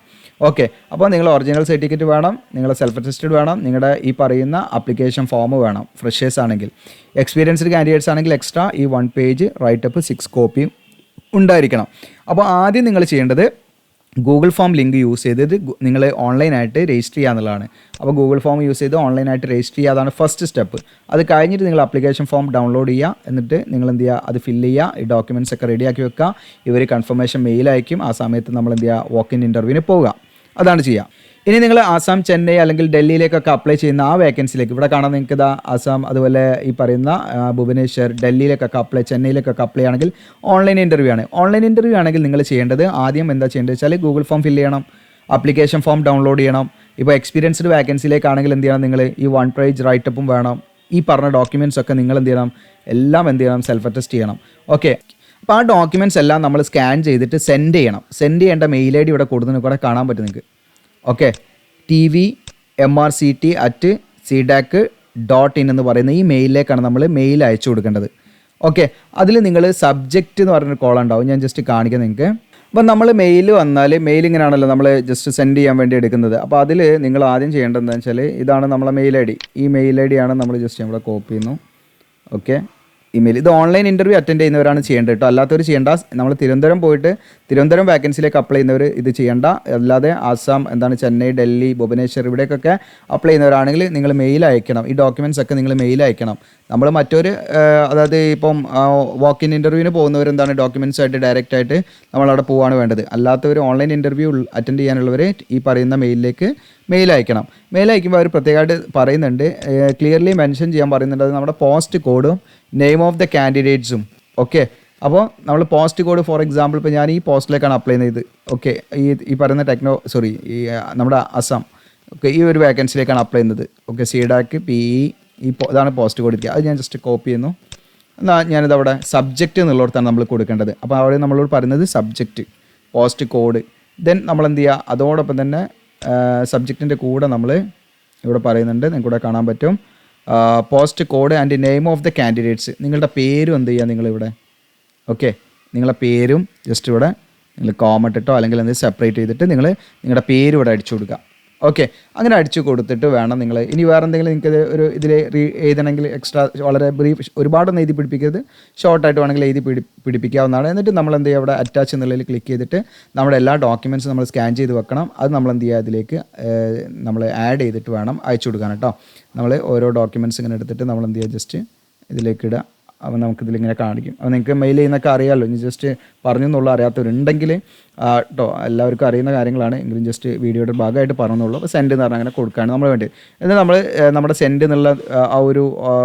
ഓക്കെ, അപ്പോൾ നിങ്ങൾ ഒറിജിനൽ സർട്ടിഫിക്കറ്റ് വേണം, നിങ്ങളുടെ സെൽഫ് അറ്റസ്റ്റഡ് വേണം, നിങ്ങളുടെ ഈ പറയുന്ന അപ്ലിക്കേഷൻ ഫോം വേണം ഫ്രഷേഴ്സ് ആണെങ്കിൽ. എക്സ്പീരിയൻസ്ഡ് കാൻഡിഡേറ്റ്സ് ആണെങ്കിൽ എക്സ്ട്രാ ഈ 1 പേജ് റൈറ്റപ്പ് 6 കോപ്പി ഉണ്ടായിരിക്കണം. അപ്പോൾ ആദ്യം നിങ്ങൾ ചെയ്യേണ്ടത് ഗൂഗിൾ ഫോം ലിങ്ക് യൂസ് ചെയ്തിട്ട് നിങ്ങൾ ഓൺലൈനായിട്ട് രജിസ്റ്റർ ചെയ്യുക എന്നുള്ളതാണ്. അപ്പോൾ ഗൂഗിൾ ഫോം യൂസ് ചെയ്ത് ഓൺലൈനായിട്ട് രജിസ്റ്റർ ചെയ്യുക, അതാണ് ഫസ്റ്റ് സ്റ്റെപ്പ്. അത് കഴിഞ്ഞിട്ട് നിങ്ങൾ ആപ്ലിക്കേഷൻ ഫോം ഡൗൺലോഡ് ചെയ്യുക, എന്നിട്ട് നിങ്ങൾ എന്ത് ചെയ്യുക, അത് ഫില്ല് ചെയ്യുക, ഈ ഡോക്യുമെൻറ്റ്സ് ഒക്കെ റെഡിയാക്കി വെക്കുക. ഇവർ കൺഫർമേഷൻ മെയിൽ അയക്കും. ആ സമയത്ത് നമ്മൾ എന്ത് ചെയ്യുക, വാക്ക് ഇൻ ഇൻ്റർവ്യൂവിന് പോവുക. അതാണ് ചെയ്യുക. ഇനി നിങ്ങൾ ആസാം, ചെന്നൈ അല്ലെങ്കിൽ ഡൽഹിയിലേക്കൊക്കെ അപ്ലൈ ചെയ്യുന്ന ആ വേക്കൻസിയിലേക്ക് ഇവിടെ കാണാൻ നിങ്ങൾക്ക് ഇതാ ആസാം, അതുപോലെ ഈ പറയുന്ന ഭുവനേശ്വർ, ഡൽഹിയിലേക്കൊക്കെ ചെന്നൈയിലേക്കൊക്കെ അപ്ലൈ ആണെങ്കിൽ ഓൺലൈൻ ഇൻ്റർവ്യൂ ആണ്. ഓൺലൈൻ ഇൻ്റർവ്യൂ ആണെങ്കിൽ നിങ്ങൾ ചെയ്യേണ്ടത് ആദ്യം എന്താ ചെയ്യേണ്ടത് വെച്ചാൽ ഗൂഗിൾ ഫോം ഫില്ല് ചെയ്യണം, ആപ്ലിക്കേഷൻ ഫോം ഡൗൺലോഡ് ചെയ്യണം. ഇപ്പോൾ എക്സ്പീരിയൻസ്ഡ് വാക്കൻസിയിലേക്കാണെങ്കിൽ എന്ത് ചെയ്യണം, നിങ്ങൾ ഈ 1 പേജ് റൈറ്റപ്പും വേണം. ഈ പറഞ്ഞ ഡോക്യുമെൻറ്റ്സ് ഒക്കെ നിങ്ങൾ എന്ത് ചെയ്യണം, എല്ലാം എന്ത് ചെയ്യണം, സെൽഫ് അറ്റസ്റ്റ് ചെയ്യണം. ഓക്കെ, അപ്പോൾ ആ ഡോക്യുമെൻറ്റ്സ് എല്ലാം നമ്മൾ സ്കാൻ ചെയ്തിട്ട് സെൻഡ് ചെയ്യണം. സെൻഡ് ചെയ്യേണ്ട മെയിൽ ID ഇവിടെ കൊടുത്തതിന് കൂടെ കാണാൻ പറ്റും നിങ്ങൾക്ക്. ഓക്കെ, tvmrct@cdac.in എന്ന് പറയുന്ന ഈ മെയിലിലേക്കാണ് നമ്മൾ മെയിൽ അയച്ചു കൊടുക്കേണ്ടത്. ഓക്കെ, അതിൽ നിങ്ങൾ സബ്ജക്റ്റ് എന്ന് പറഞ്ഞൊരു കോളം ഉണ്ടാവും, ഞാൻ ജസ്റ്റ് കാണിക്കാം നിങ്ങൾക്ക്. അപ്പോൾ നമ്മൾ മെയിൽ വന്നാൽ മെയിൽ ഇങ്ങനെയാണല്ലോ നമ്മൾ ജസ്റ്റ് സെൻഡ് ചെയ്യാൻ വേണ്ടി എടുക്കുന്നത്. അപ്പോൾ അതിൽ നിങ്ങൾ ആദ്യം ചെയ്യേണ്ടത് എന്താണെന്ന് വെച്ചാൽ ഇതാണ് നമ്മളെ മെയിൽ ഐ ഡി. ഈ മെയിൽ ഐ ഡി ആണ് നമ്മൾ ജസ്റ്റ് നമ്മുടെ കോപ്പി ചെയ്യുന്നു. ഓക്കെ, ഇമെയിൽ ഇത് ഓൺലൈൻ ഇൻ്റർവ്യൂ അറ്റൻഡ് ചെയ്യുന്നവരാണ് ചെയ്യേണ്ടത് കേട്ടോ. അല്ലാത്തവർ ചെയ്യേണ്ട. നമ്മൾ തിരുവനന്തപുരം പോയിട്ട് തിരുവനന്തപുരം വാക്കൻസിയിലേക്ക് അപ്ലൈ ചെയ്യുന്നവർ ഇത് ചെയ്യേണ്ട. അല്ലാതെ ആസാം, ചെന്നൈ, ഡൽഹി, ഭുവനേശ്വർ ഇവിടേക്കൊക്കെ അപ്ലൈ ചെയ്യുന്നവരാണെങ്കിൽ നിങ്ങൾ മെയിൽ അയക്കണം. ഈ ഡോക്യുമെൻറ്റ്സ് ഒക്കെ നിങ്ങൾ മെയിൽ അയക്കണം. നമ്മൾ മറ്റൊരു അതായത് ഇപ്പം വാക്ക് ഇൻ ഇൻ്റർവ്യൂവിന് പോകുന്നവർ ഡോക്യുമെൻറ്റ്സ് ആയിട്ട് ഡയറക്റ്റ് ആയിട്ട് നമ്മളവിടെ പോവുകയാണ് വേണ്ടത്. അല്ലാത്തവർ ഓൺലൈൻ ഇൻ്റർവ്യൂ അറ്റൻഡ് ചെയ്യാനുള്ളവർ ഈ പറയുന്ന മെയിലിലേക്ക് മെയിൽ അയക്കണം. മെയിൽ അയക്കുമ്പോൾ അവർ പ്രത്യേകമായിട്ട് പറയുന്നുണ്ട്, ക്ലിയർലി മെൻഷൻ ചെയ്യാൻ പറയുന്നുണ്ട്, അത് നമ്മുടെ പോസ്റ്റ് കോഡും നെയിം ഓഫ് ദ കാൻഡിഡേറ്റ്സും. ഓക്കെ, അപ്പോൾ നമ്മൾ പോസ്റ്റ് കോഡ് ഫോർ എക്സാമ്പിൾ ഇപ്പോൾ ഞാൻ ഈ പോസ്റ്റിലേക്കാണ് അപ്ലൈ ചെയ്യുന്നത്. ഓക്കെ, ഈ പറയുന്ന ഈ നമ്മുടെ അസം, ഓക്കെ, ഈ ഒരു വാക്കൻസിയിലേക്കാണ് അപ്ലൈ ചെയ്യുന്നത്. ഓക്കെ, സീഡാക്ക് PE ഇതാണ് പോസ്റ്റ് കോഡ് ഇരിക്കുക. അത് ഞാൻ ജസ്റ്റ് കോപ്പി ചെയ്യുന്നു. എന്നാൽ ഞാനിത് അവിടെ സബ്ജക്റ്റ് എന്നുള്ളിടത്താണ് നമ്മൾ കൊടുക്കേണ്ടത്. അപ്പോൾ അവിടെ നമ്മളോട് പറയുന്നത് സബ്ജക്റ്റ് പോസ്റ്റ് കോഡ്. ദെൻ നമ്മൾ എന്ത് ചെയ്യുക, അതോടൊപ്പം തന്നെ സബ്ജക്റ്റിൻ്റെ കൂടെ നമ്മൾ ഇവിടെ പറയുന്നുണ്ട്, നിങ്ങൾക്ക് ഇവിടെ കാണാൻ പറ്റും, post code and name of the candidates. നിങ്ങളുടെ പേരും എന്ത് ചെയ്യുക നിങ്ങളിവിടെ. ഓക്കെ, നിങ്ങളുടെ പേരും ജസ്റ്റ് ഇവിടെ നിങ്ങൾ കോമ ഇട്ടോ അല്ലെങ്കിൽ എന്തെങ്കിലും സെപ്പറേറ്റ് ചെയ്തിട്ട് നിങ്ങളുടെ പേര് ഇവിടെ അടിച്ചു കൊടുക്കുക. ഓക്കെ, അങ്ങനെ അടിച്ചു കൊടുത്തിട്ട് വേണം നിങ്ങൾ ഇനി വേറെ എന്തെങ്കിലും നിങ്ങൾക്ക് ഒരു ഇതിൽ എഴുതണമെങ്കിൽ എക്സ്ട്രാ വളരെ ബ്രീഫ്, ഒരുപാടൊന്നും എഴുതി പിടിപ്പിക്കരുത്, ഷോർട്ടായിട്ട് വേണമെങ്കിൽ എഴുതി പിടിപ്പിക്കാവുന്നതാണ്. എന്നിട്ട് നമ്മൾ എന്ത് ചെയ്യുക, അവിടെ അറ്റാച്ച് എന്നുള്ളതിൽ ക്ലിക്ക് ചെയ്തിട്ട് നമ്മുടെ എല്ലാ ഡോക്യുമെൻറ്റ്സും നമ്മൾ സ്കാൻ ചെയ്ത് വെക്കണം. അത് നമ്മൾ എന്ത് ചെയ്യുക, അതിലേക്ക് നമ്മൾ ആഡ് ചെയ്തിട്ട് വേണം അയച്ചു കൊടുക്കാൻ കേട്ടോ. നമ്മൾ ഓരോ ഡോക്യുമെൻറ്റ്സ് ഇങ്ങനെ എടുത്തിട്ട് നമ്മൾ എന്ത് ചെയ്യുക, ജസ്റ്റ് ഇതിലേക്ക് ഇടുക. അപ്പോൾ നമുക്കിതിലിങ്ങനെ കാണിക്കും. അപ്പോൾ നിങ്ങൾക്ക് മെയിൽ ചെയ്യുന്നൊക്കെ അറിയാമല്ലോ. ഇനി ജസ്റ്റ് പറഞ്ഞു എന്നുള്ള അറിയാത്തവരുണ്ടെങ്കിൽ കേട്ടോ, എല്ലാവർക്കും അറിയുന്ന കാര്യങ്ങളാണ്, എങ്കിലും ജസ്റ്റ് വീഡിയോയുടെ ഭാഗമായിട്ട് പറഞ്ഞുള്ളൂ. അപ്പോൾ സെൻഡ് എന്ന് പറഞ്ഞാൽ അങ്ങനെ കൊടുക്കുകയാണ് നമ്മൾ വേണ്ടി. എന്നാൽ നമ്മൾ നമ്മുടെ സെൻഡ് എന്നുള്ള ആ ഒരു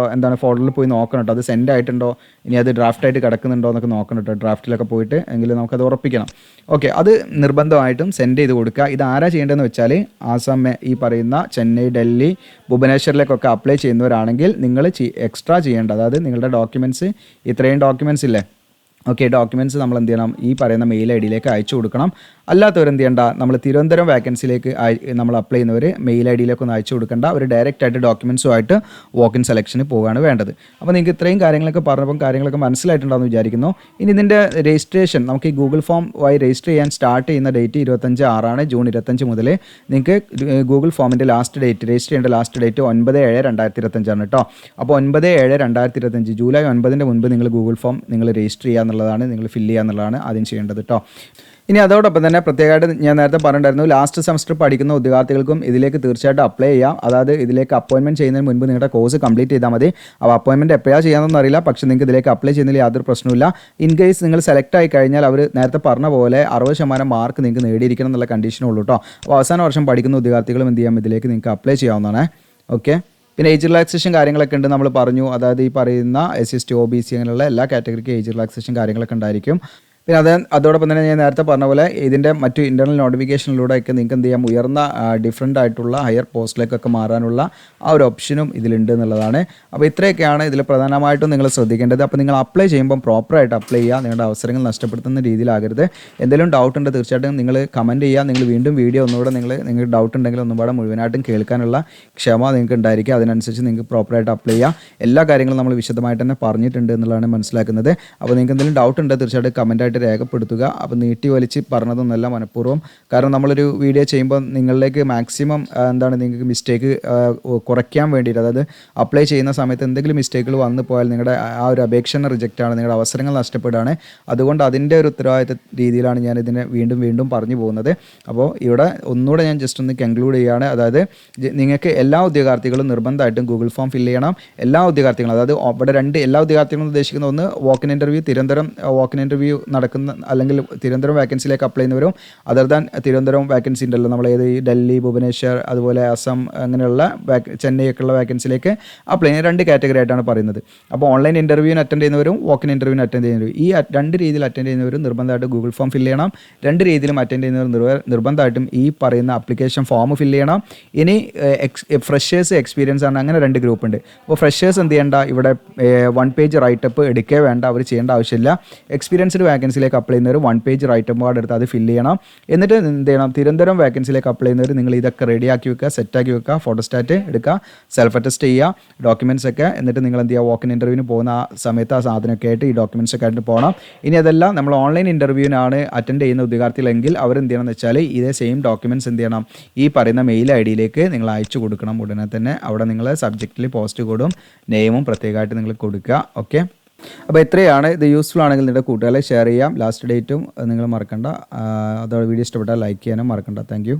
ഫോൾഡറിൽ പോയി നോക്കണം കേട്ടോ, അത് സെൻഡ് ആയിട്ടുണ്ടോ, ഇനി അത് ഡ്രാഫ്റ്റായിട്ട് കിടക്കുന്നുണ്ടോ എന്നൊക്കെ നോക്കണം കേട്ടോ. ഡ്രാഫ്റ്റിലൊക്കെ പോയിട്ട് എങ്കിലും നമുക്കത് ഉറപ്പിക്കണം. ഓക്കെ, അത് നിർബന്ധമായിട്ടും സെൻഡ് ചെയ്ത് കൊടുക്കുക. ഇത് ആരാ ചെയ്യേണ്ടതെന്ന് വെച്ചാൽ ആസാം, ഈ പറയുന്ന ചെന്നൈ, ഡൽഹി, ഭുവനേശ്വറിലേക്കൊക്കെ അപ്ലൈ ചെയ്യുന്നവരാണെങ്കിൽ നിങ്ങൾ എക്സ്ട്രാ ചെയ്യേണ്ടത്, അതായത് നിങ്ങളുടെ ഡോക്യുമെൻറ്റ്സ്, ഇത്രയും ഡോക്യുമെൻറ്റ്സ് ഇല്ലേ, ഓക്കെ, ഡോക്യുമെൻറ്റ്സ് നമ്മൾ എന്ത് ചെയ്യണം, ഈ പറയുന്ന മെയിൽ ഐ ഡിയിലേക്ക് അയച്ചു കൊടുക്കണം. അല്ലാത്തവർ എന്ത് ചെയ്യേണ്ട, നമ്മൾ തിരുവനന്തപുരം വാക്കൻസിയിലേക്ക് നമ്മൾ അപ്ലൈ ചെയ്യുന്നവർ മെയിൽ ഐ ഡിയിലേക്കൊന്നും അയച്ചു കൊടുക്കേണ്ട. അവർ ഡയറക്റ്റ് ആയിട്ട് ഡോക്യുമെൻറ്റ്സുമായിട്ട് വാക്ക് ഇൻ സെലക്ഷന് പോവുകയാണ് വേണ്ടത്. അപ്പോൾ നിങ്ങൾക്ക് ഇത്രയും കാര്യങ്ങളൊക്കെ പറഞ്ഞപ്പം കാര്യങ്ങളൊക്കെ മനസ്സിലായിട്ടുണ്ടാകുമെന്ന് വിചാരിക്കുന്നു. ഇനി ഇതിൻ്റെ രജിസ്ട്രേഷൻ നമുക്ക് ഈ ഗൂഗിൾ ഫോം വഴി രജിസ്റ്റർ ചെയ്യാൻ സ്റ്റാർട്ട് ചെയ്യുന്ന ഡേറ്റ് 25/6 ജൂൺ 25 മുതൽ നിങ്ങൾക്ക് ഗൂഗിൾ ഫോമിൻ്റെ ലാസ്റ്റ് ഡേറ്റ്, രജിസ്റ്റർ ചെയ്യേണ്ട ലാസ്റ്റ് ഡേറ്റ് 9/7/2025 കേട്ടോ. അപ്പോൾ 9/7/2025 ജൂലൈ 9 മുൻപ് നിങ്ങൾ ഗൂഗിൾ ഫോം നിങ്ങൾ രജിസ്റ്റർ ചെയ്യുക എന്നുള്ളതാണ്, നിങ്ങൾ ഫില്ല് ചെയ്യുക എന്നുള്ളതാണ് ആദ്യം ചെയ്യേണ്ടത് കേട്ടോ. ഇനി അതോടൊപ്പം തന്നെ പ്രത്യേകമായിട്ട് ഞാൻ നേരത്തെ പറഞ്ഞിട്ടുണ്ടായിരുന്നു, ലാസ്റ്റ് സെമസ്റ്റർ പഠിക്കുന്ന ഉദ്യോഗാർത്ഥികൾക്കും ഇതിലേക്ക് തീർച്ചയായിട്ടും അപ്ലൈ ചെയ്യാം. അതായത് ഇതിലേക്ക് അപ്പോയിൻമെൻറ്റ് ചെയ്യുന്നതിന് മുൻപ് നിങ്ങളുടെ കോഴ്സ് കംപ്ലീറ്റ് ചെയ്താൽ മതി. അപ്പോൾ അപ്പോയിൻമെൻറ്റ് എപ്പോഴാണ് ചെയ്യാമെന്നൊന്നും അറിയില്ല, പക്ഷേ നിങ്ങൾക്ക് ഇതിലേക്ക് അപ്ലൈ ചെയ്യുന്നതിൽ യാതൊരു പ്രശ്നമില്ല. ഇൻ കേസ് നിങ്ങൾ സെലക്ട് ആയി കഴിഞ്ഞാൽ അവർ നേരത്തെ പറഞ്ഞ പോലെ 60% മാർക്ക് നിങ്ങൾക്ക് നേടിയിരിക്കണം എന്നുള്ള കണ്ടീഷനുള്ളൂ കേട്ടോ. അപ്പോൾ അവസാന വർഷം പഠിക്കുന്ന ഉദ്യോഗാർത്ഥികളും എന്ത് ചെയ്യാം, ഇതിലേക്ക് നിങ്ങൾക്ക് അപ്ലൈ ചെയ്യാവുന്നതാണ്. ഓക്കെ, പിന്നെ ഏജ് റിലാക്സേഷൻ കാര്യങ്ങളൊക്കെ ഉണ്ട് നമ്മൾ പറഞ്ഞു. അതായത് ഈ പറയുന്ന SC, OBC അങ്ങനെയുള്ള എല്ലാ കാറ്റഗറിക്കും ഏജ് റിലാക്സേഷൻ കാര്യങ്ങളൊക്കെ ഉണ്ടായിരിക്കും. പിന്നെ അതോടൊപ്പം തന്നെ ഞാൻ നേരത്തെ പറഞ്ഞ പോലെ ഇതിൻ്റെ മറ്റു ഇൻ്റർണൽ നോട്ടിഫിക്കേഷനിലൂടെയൊക്കെ നിങ്ങൾക്ക് എന്ത് ചെയ്യാം, ഉയർന്ന ഡിഫറൻ്റ് ആയിട്ടുള്ള ഹയർ പോസ്റ്റിലേക്കൊക്കെ മാറാനുള്ള ആ ഒരു ഓപ്ഷനും ഇതിലുണ്ട് എന്നുള്ളതാണ്. അപ്പോൾ ഇത്രയൊക്കെയാണ് ഇതിൽ പ്രധാനമായിട്ടും നിങ്ങൾ ശ്രദ്ധിക്കേണ്ടത്. അപ്പോൾ നിങ്ങൾ അപ്ലൈ ചെയ്യുമ്പം പ്രോപ്പറായിട്ട് അപ്ലൈ ചെയ്യുക, നിങ്ങളുടെ അവസരങ്ങൾ നഷ്ടപ്പെടുത്തുന്ന രീതിയിലാകരുത്. എന്തെങ്കിലും ഡൗട്ട് ഉണ്ട് തീർച്ചയായിട്ടും നിങ്ങൾ കമൻറ്റ് ചെയ്യുക. നിങ്ങൾ വീണ്ടും വീഡിയോ ഒന്നുകൂടെ നിങ്ങൾക്ക് ഡൗട്ട് ഉണ്ടെങ്കിൽ ഒന്നുകൂടെ മുഴുവനായിട്ടും കേൾക്കാനുള്ള ക്ഷമ നിങ്ങൾക്ക് ഉണ്ടായിരിക്കുക. അതിനനുസരിച്ച് നിങ്ങൾക്ക് പ്രോപ്പറായിട്ട് അപ്ലൈ ചെയ്യുക. എല്ലാ കാര്യങ്ങളും നമ്മൾ വിശദമായിട്ട് തന്നെ പറഞ്ഞിട്ടുണ്ട് എന്നുള്ളതാണ് മനസ്സിലാക്കുന്നത്. അപ്പോൾ നിങ്ങൾക്ക് എന്തെങ്കിലും ഡൗട്ട് ഉണ്ട് തീർച്ചയായിട്ടും കമൻറ്റായിട്ട് രേഖപ്പെടുത്തുക. അപ്പോൾ നീട്ടി വലിച്ച് പറഞ്ഞതൊന്നല്ല, മനഃപൂർവ്വം. കാരണം നമ്മളൊരു വീഡിയോ ചെയ്യുമ്പോൾ നിങ്ങളിലേക്ക് മാക്സിമം നിങ്ങൾക്ക് മിസ്റ്റേക്ക് കുറയ്ക്കാൻ വേണ്ടിയിട്ട്, അതായത് അപ്ലൈ ചെയ്യുന്ന സമയത്ത് എന്തെങ്കിലും മിസ്റ്റേക്കുകൾ വന്നു പോയാൽ നിങ്ങളുടെ ആ ഒരു അപേക്ഷ റിജക്റ്റാണ്, നിങ്ങളുടെ അവസരങ്ങൾ നഷ്ടപ്പെടുകയാണ്. അതുകൊണ്ട് അതിൻ്റെ ഒരു ഉത്തരവാദിത്ത രീതിയിലാണ് ഞാൻ ഇതിനെ വീണ്ടും പറഞ്ഞു പോകുന്നത്. അപ്പോൾ ഇവിടെ ഒന്നുകൂടെ ഞാൻ ജസ്റ്റ് ഒന്ന് കൺക്ലൂഡ് ചെയ്യുകയാണ്. അതായത് നിങ്ങൾക്ക് എല്ലാ ഉദ്യോഗാർത്ഥികളും നിർബന്ധമായിട്ടും ഗൂഗിൾ ഫോം ഫില്ല് ചെയ്യണം. എല്ലാ ഉദ്യോഗാർത്ഥികളും, അതായത് ഇവിടെ എല്ലാ ഉദ്യോഗാർത്ഥികളും ഉദ്ദേശിക്കുന്ന ഒന്ന് walk in interview, Thiruvananthapuram walk in interview നടക്കുന്ന അല്ലെങ്കിൽ തിരുവനന്തപുരം വാക്കൻസിയിലേക്ക് അപ്ലൈ ചെയ്യുന്നവരും, അതർ ദാൻ തിരുവനന്തപുരം വാക്കൻസി ഉണ്ടല്ലോ, നമ്മൾ ഈ ഡൽഹി, ഭുവനേശ്വർ, അതുപോലെ അസം അങ്ങനെയുള്ള ചെന്നൈ ഒക്കെയുള്ള വാക്കൻസിയിലേക്ക് അപ്ലൈ ചെയ്യുന്ന 2 കാറ്റഗറി ആയിട്ടാണ് പറയുന്നത്. അപ്പോൾ ഓൺലൈൻ ഇൻ്റർവ്യൂവിന് അറ്റൻഡ് ചെയ്യുന്നവരും വാക്ക് ഇൻ ഇൻ്റർവ്യൂവിന് അറ്റൻഡ് ചെയ്യുന്നവരും, ഈ 2 രീതിയിൽ അറ്റൻഡ് ചെയ്യുന്നവരും നിർബന്ധമായിട്ട് ഗൂഗിൾ ഫോം ഫില്ല് ചെയ്യണം. 2 രീതിയിലും അറ്റൻഡ് ചെയ്യുന്നവർ നിർബന്ധമായിട്ടും ഈ പറയുന്ന ആപ്ലിക്കേഷൻ ഫോം ഫില്ല് ചെയ്യണം. ഇനി ഫ്രഷേഴ്സ്, എക്സ്പീരിയൻസ് ആണ്, അങ്ങനെ 2 ഗ്രൂപ്പ് ഉണ്ട്. അപ്പോൾ ഫ്രഷേഴ്സ് എന്ത് ചെയ്യേണ്ട, ഇവിടെ 1 പേജ് റൈറ്റപ്പ് എടുക്കേ വേണ്ട, അവർ ചെയ്യേണ്ട ആവശ്യമില്ല. എക്സ്പീരിയൻസ്ഡ് വാക്കൻസി വേക്കൻസിയിലേക്ക് അപ്ലൈ ചെയ്യുന്നവർ 1 പേജ് റൈറ്റം കാർഡ് എടുത്ത് അത് ഫില്ല് ചെയ്യണം. എന്നിട്ട് എന്ത് ചെയ്യണം, തിരുവനന്തപുരം വേക്കൻസിയിലേക്ക് അപ്ലൈ ചെയ്യുന്നവർ നിങ്ങൾ ഇതൊക്കെ റെഡിയാക്കി വെക്കുക, സെറ്റാക്കി വെക്കുക, ഫോട്ടോസ്റ്റാറ്റ് എടുക്കുക, സെൽഫ് അറ്റസ്റ്റ് ചെയ്യുക, ഡോക്യുമെൻറ്റ്സ് ഒക്കെ. എന്നിട്ട് നിങ്ങൾ എന്ത് ചെയ്യുക, വാക്കിൻ ഇൻ്റർവ്യൂവിന് പോകുന്ന ആ സമയത്ത് ആ സാധനമൊക്കെ ആയിട്ട് ഈ ഡോക്യുമെൻറ്റ്സ് ഒക്കെ ആയിട്ട് പോകണം. ഇനി അതെല്ലാം നമ്മൾ ഓൺലൈൻ ഇൻ്റർവ്യൂവിനാണ് അറ്റൻഡ് ചെയ്യുന്ന ഉദ്യോഗാർത്ഥികളെങ്കിൽ അവർ എന്ത് ചെയ്യണം എന്ന് വെച്ചാൽ ഇതേ സെയിം ഡോക്യുമെൻറ്റ്സ് എന്ത് ചെയ്യണം, ഈ പറയുന്ന മെയിൽ ID നിങ്ങൾ അയച്ചു കൊടുക്കണം ഉടനെ തന്നെ. അവിടെ നിങ്ങൾ സബ്ജക്റ്റിൽ പോസ്റ്റ് കോഡും നെയിമും പ്രത്യേകമായിട്ട് നിങ്ങൾ കൊടുക്കുക. ഓക്കെ, അപ്പോൾ ഇത്രയാണ്. ഇത് യൂസ്ഫുൾ ആണെങ്കിൽ നിങ്ങളുടെ കൂട്ടുകാരെ ഷെയർ ചെയ്യാം. ലാസ്റ്റ് ഡേറ്റും നിങ്ങൾ മറക്കണ്ട. അതോടെ വീഡിയോ ഇഷ്ടപ്പെട്ടാൽ ലൈക്ക് ചെയ്യാനും മറക്കണ്ട. താങ്ക്